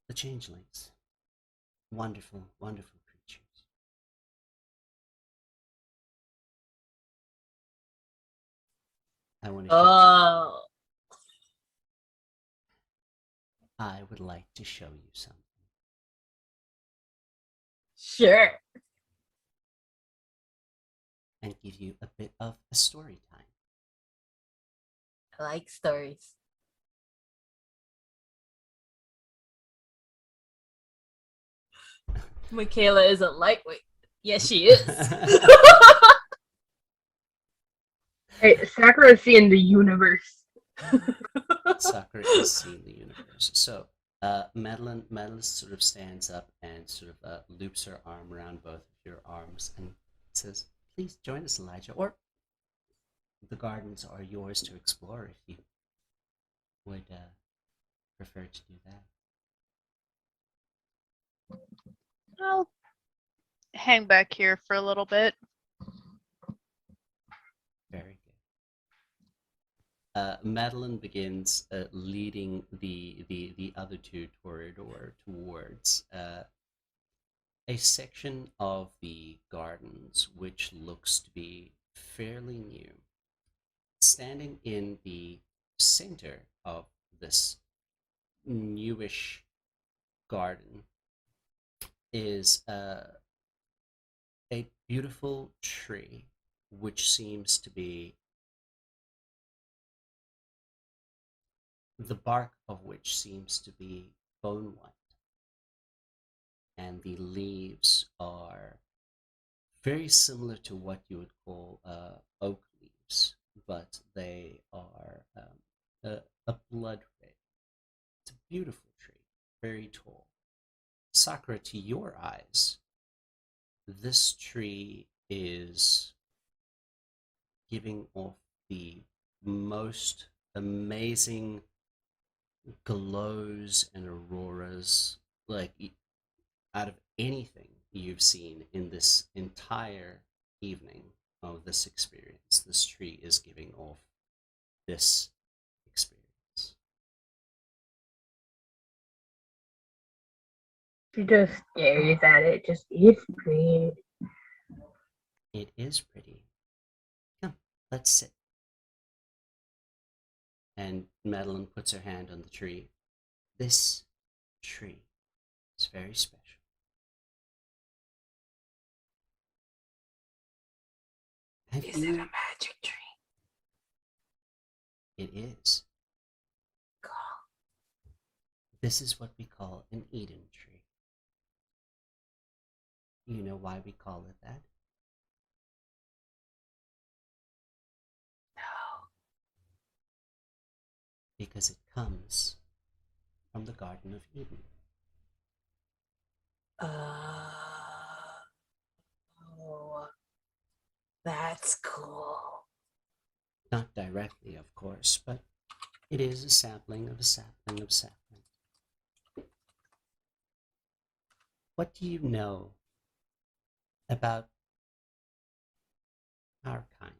the changelings. Wonderful, wonderful creatures. I want to show Oh, I would like to show you something. sure. And give you a bit of a story time. I like stories. Michaela is a lightweight. Yes, she is. Hey, Sakura is seeing the universe. Sakura is seeing the universe. So, Madeline sort of stands up and sort of loops her arm around both of your arms and says, "Please join us, Elijah." Or the gardens are yours to explore if you would prefer to do that. I'll hang back here for a little bit. Very good. Madeline begins leading the other two towards a section of the gardens which looks to be fairly new. Standing in the center of this newish garden is a beautiful tree which seems to be the bark of which seems to be bone white, and the leaves are very similar to what you would call oak leaves, but they are a blood red. It's a beautiful tree, very tall. Sakura, to your eyes, this tree is giving off the most amazing glows and auroras, like out of anything you've seen in this entire evening of this experience. This tree is giving off this experience. She just stares at it. Just it's pretty. It is pretty. Come, let's sit. And Madeline puts her hand on the tree. This tree is very special. Is it a magic tree? It is. Cool. This is what we call an Eden tree. You know why we call it that? No. Because it comes from the Garden of Eden. Oh, that's cool. Not directly, of course, but it is a sapling of a sapling of sapling. What do you know about our kind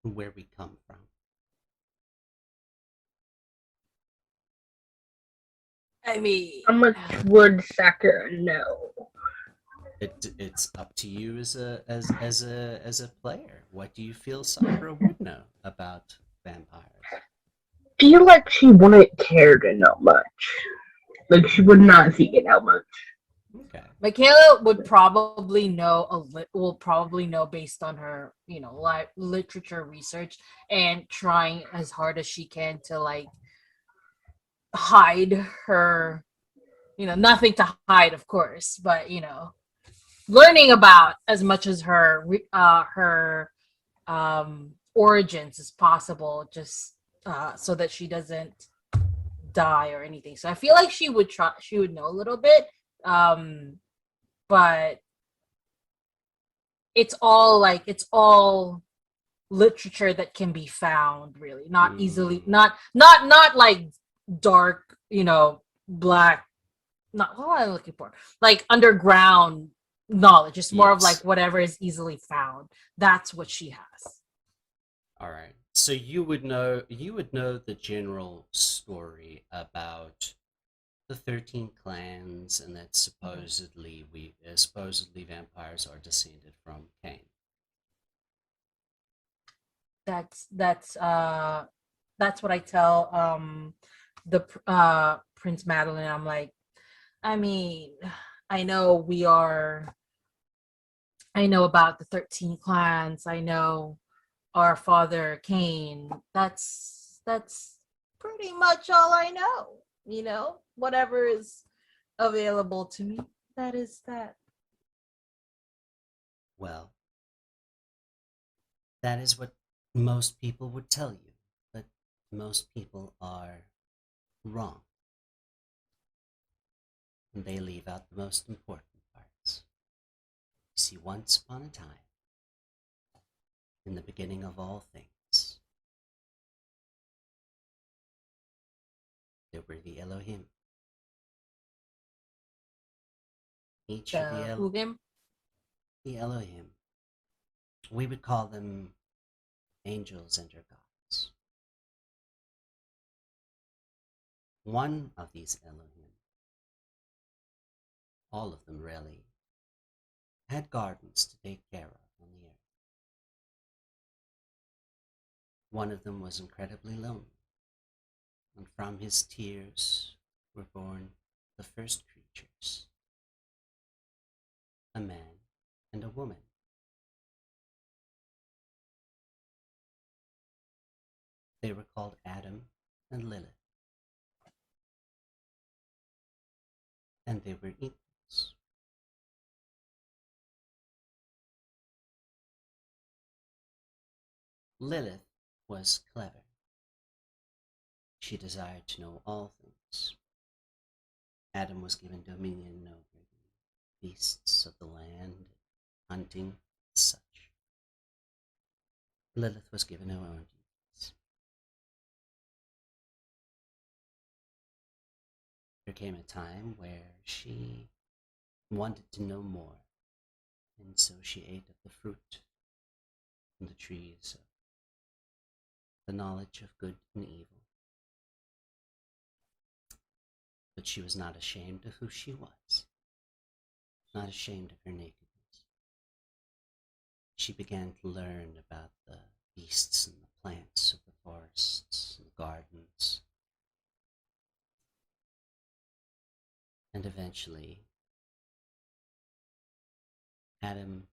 and where we come from? I mean, How much would Sakura know? It's up to you as a player. What do you feel Sakura would know about vampires? Feel like she wouldn't care to know much. Like she would not seek it out much. Okay. Mikaela would probably know will probably know based on her, literature research and trying as hard as she can to like hide her, nothing to hide, of course, but learning about as much as her origins as possible, just so that she doesn't die or anything. So I feel like she would know a little bit, but it's all literature that can be found, really, not easily, not like dark, black, not what am I looking for, like underground knowledge. It's more of Yes. like whatever is easily found. That's what she has. All right. So you would know the general story about the 13 clans and that supposedly vampires are descended from Cain. That's what I tell the Prince Madeline. I'm like, I mean, I know about the 13 clans. I know our father Cain. That's pretty much all I know. Whatever is available to me, that is that. Well, that is what most people would tell you, but most people are wrong. And they leave out the most important parts. You see, once upon a time, in the beginning of all things, there were the Elohim. Each of the Elohim, we would call them angels and or gods. One of these Elohim, all of them really, had gardens to take care of on the earth. One of them was incredibly lonely, and from his tears were born the first creatures, a man and a woman. They were called Adam and Lilith, and they were equals. Lilith was clever. She desired to know all things. Adam was given dominion over beasts of the land, hunting, such. Lilith was given her own duties. There came a time where she wanted to know more, and so she ate of the fruit from the trees of the knowledge of good and evil. But she was not ashamed of who she was, not ashamed of her nakedness. She began to learn about the beasts and the plants of the forests and the gardens. And eventually, Adam,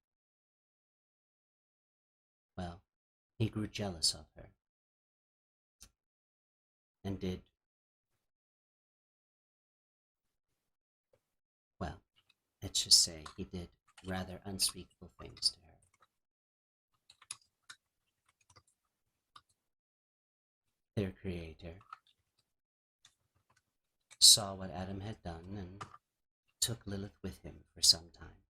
well, he grew jealous of her and did, well, let's just say he did rather unspeakable things to her. Their creator saw what Adam had done and took Lilith with him for some time.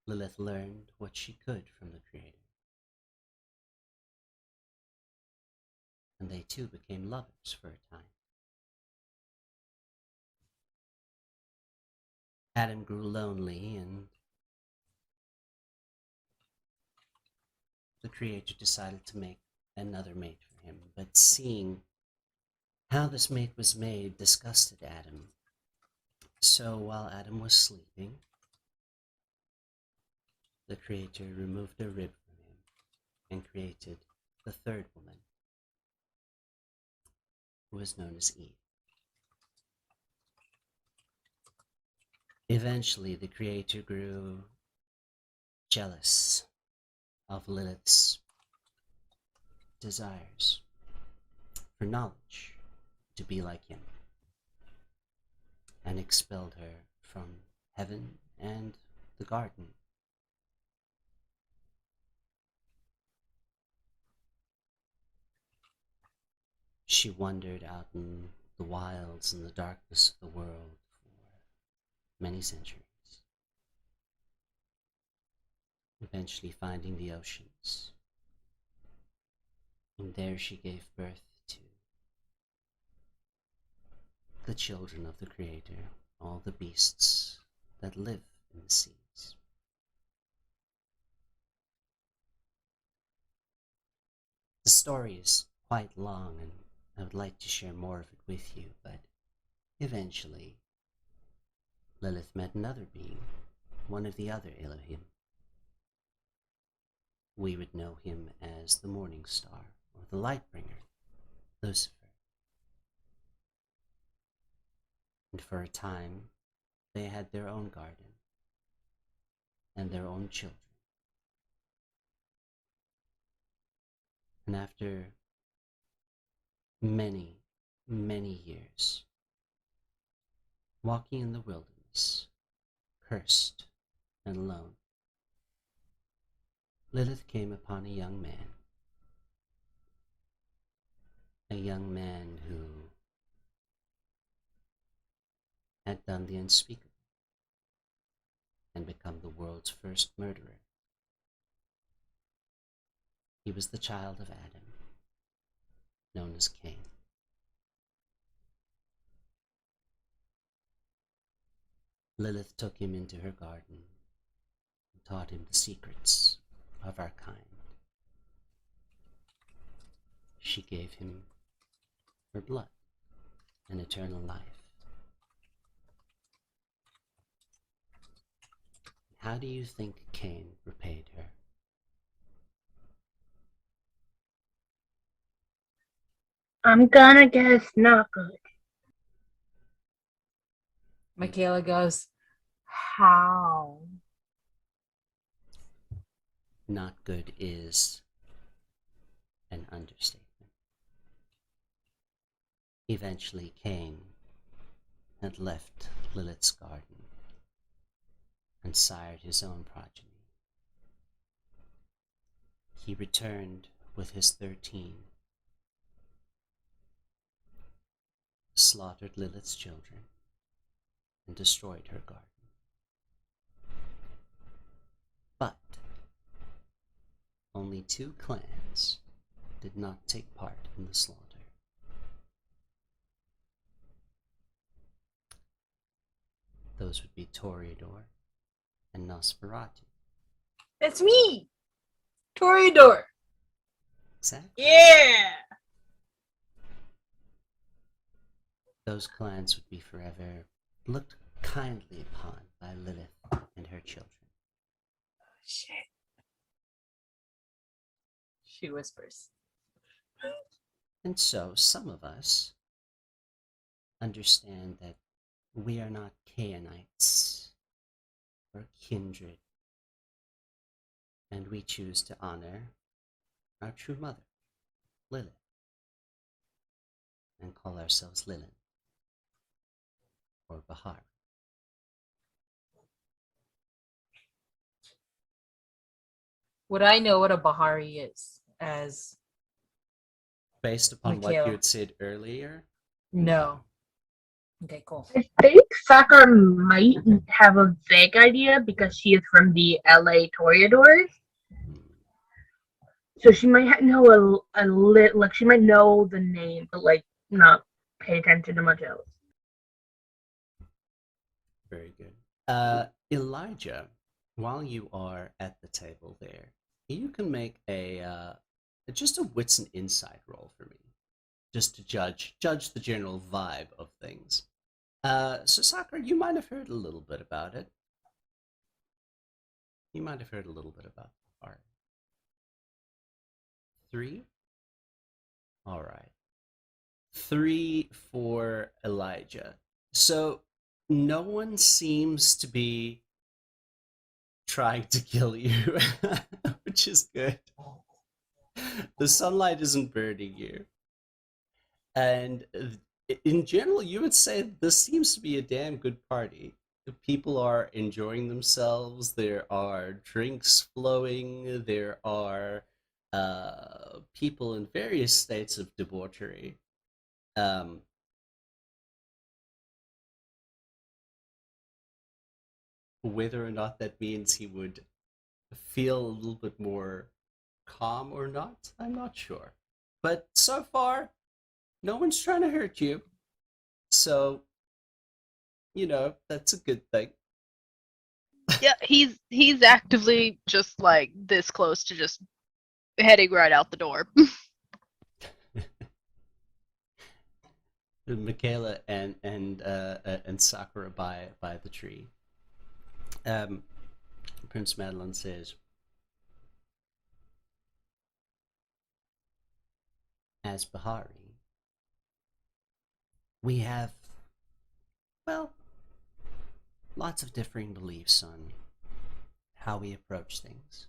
Lilith learned what she could from the creator, and they two became lovers for a time. Adam grew lonely, and the creator decided to make another mate for him, but seeing how this mate was made disgusted Adam. So while Adam was sleeping, the creator removed a rib from him and created the third woman, who was known as Eve. Eventually, the creator grew jealous of Lilith's desires for knowledge, to be like him, and expelled her from heaven and the garden. She wandered out in the wilds and the darkness of the world for many centuries, eventually finding the oceans. And there she gave birth to the children of the Creator, all the beasts that live in the seas. The story is quite long, and I would like to share more of it with you, but eventually Lilith met another being, one of the other Elohim. We would know him as the Morning Star, or the Lightbringer, Lucifer. And for a time, they had their own garden and their own children. And after many, many years, walking in the wilderness, cursed and alone, Lilith came upon a young man who had done the unspeakable and become the world's first murderer. He was the child of Adam, known as Cain. Lilith took him into her garden and taught him the secrets of our kind. She gave him her blood and eternal life. How do you think Cain repaid her? I'm gonna guess not good. Mikaela goes, how? Not good is an understatement. Eventually, Cain had left Lilith's garden and sired his own progeny. He returned with his 13, slaughtered Lilith's children, and destroyed her garden. But only 2 clans did not take part in the slaughter. Those would be Toreador and Nosferatu. It's me, Toreador. Exactly. Yeah. Those clans would be forever looked kindly upon by Lilith and her children. Shit. She whispers. And so some of us understand that we are not Cainites or kindred, and we choose to honor our true mother, Lilith, and call ourselves Lilith or Bahar. Would I know what a Bahari is? As Based upon what Mikaela. you had said earlier, no. Okay, cool. I think Sakura might have a vague idea because she is from the LA Toreadors. So she might know a like she might know the name, but like not pay attention to much else. very good. Elijah, while you are at the table there, you can make a just a wits and insight roll for me, just to judge the general vibe of things. So Sakura, you might have heard a little bit about it. You might have heard a little bit about art. 3? All right. 3 for Elijah. So no one seems to be trying to kill you, which is good. The sunlight isn't burning you. And in general, you would say this seems to be a damn good party. The people are enjoying themselves. There are drinks flowing. There are people in various states of debauchery. Whether or not that means he would feel a little bit more calm or not, I'm not sure. But so far, no one's trying to hurt you. So, that's a good thing. Yeah, he's actively just like this close to just heading right out the door. Mikaela and Sakura by the tree. Prince Madeline says, as Bahari, we have, well, lots of differing beliefs on how we approach things.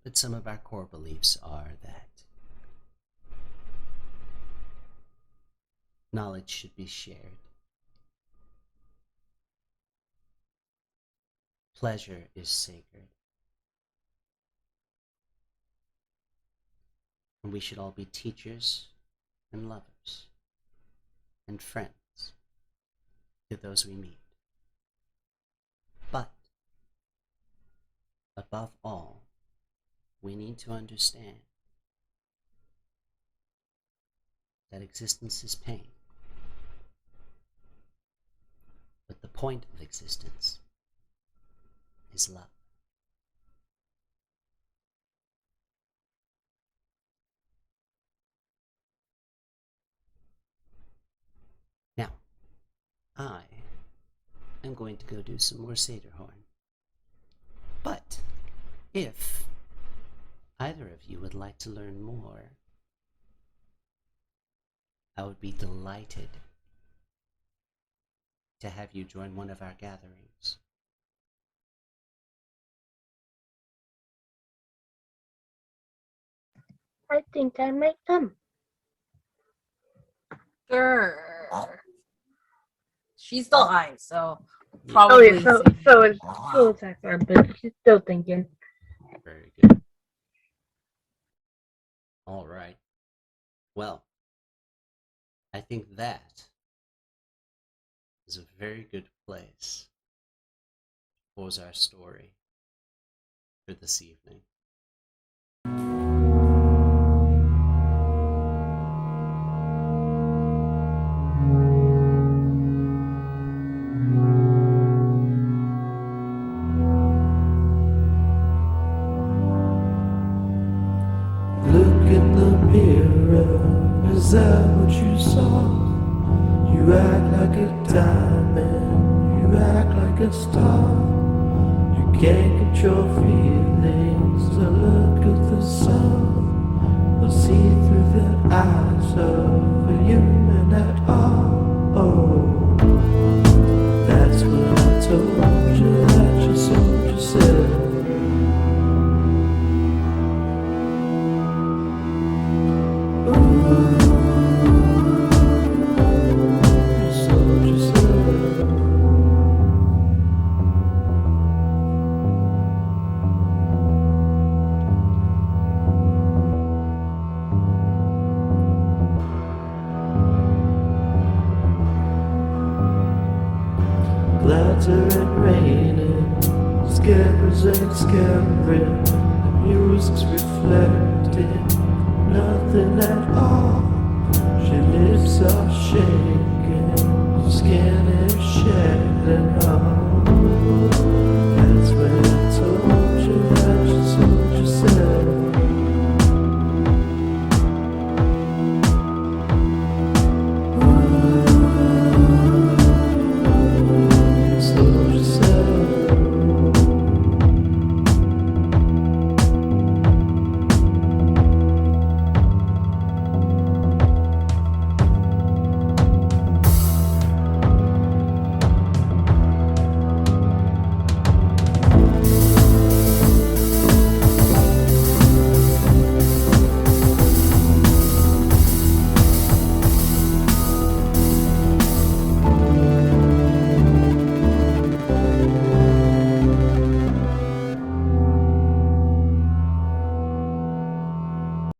But some of our core beliefs are that knowledge should be shared. Pleasure is sacred. And we should all be teachers and lovers and friends to those we meet. But above all, we need to understand that existence is pain. But the point of existence is love. Now, I am going to go do some more Sederhorn. But if either of you would like to learn more, I would be delighted to have you join one of our gatherings. I think I might come. Sure. She's still high, so Oh probably. yeah, so is Sakura, but she's still thinking. Very good. All right. Well, I think that is a very good place to pause our story for this evening. Look in the mirror, is that what you saw? You act like a diamond, you act like a star. You can't control feelings, so look at the sun. I'll see through the eyes of a human at all. Oh, that's what I told you, that you sold yourself. Clouds are raining, scarecrows ain't scaring, the music's reflecting, nothing at all. She lips are shaking, skin is shedding off.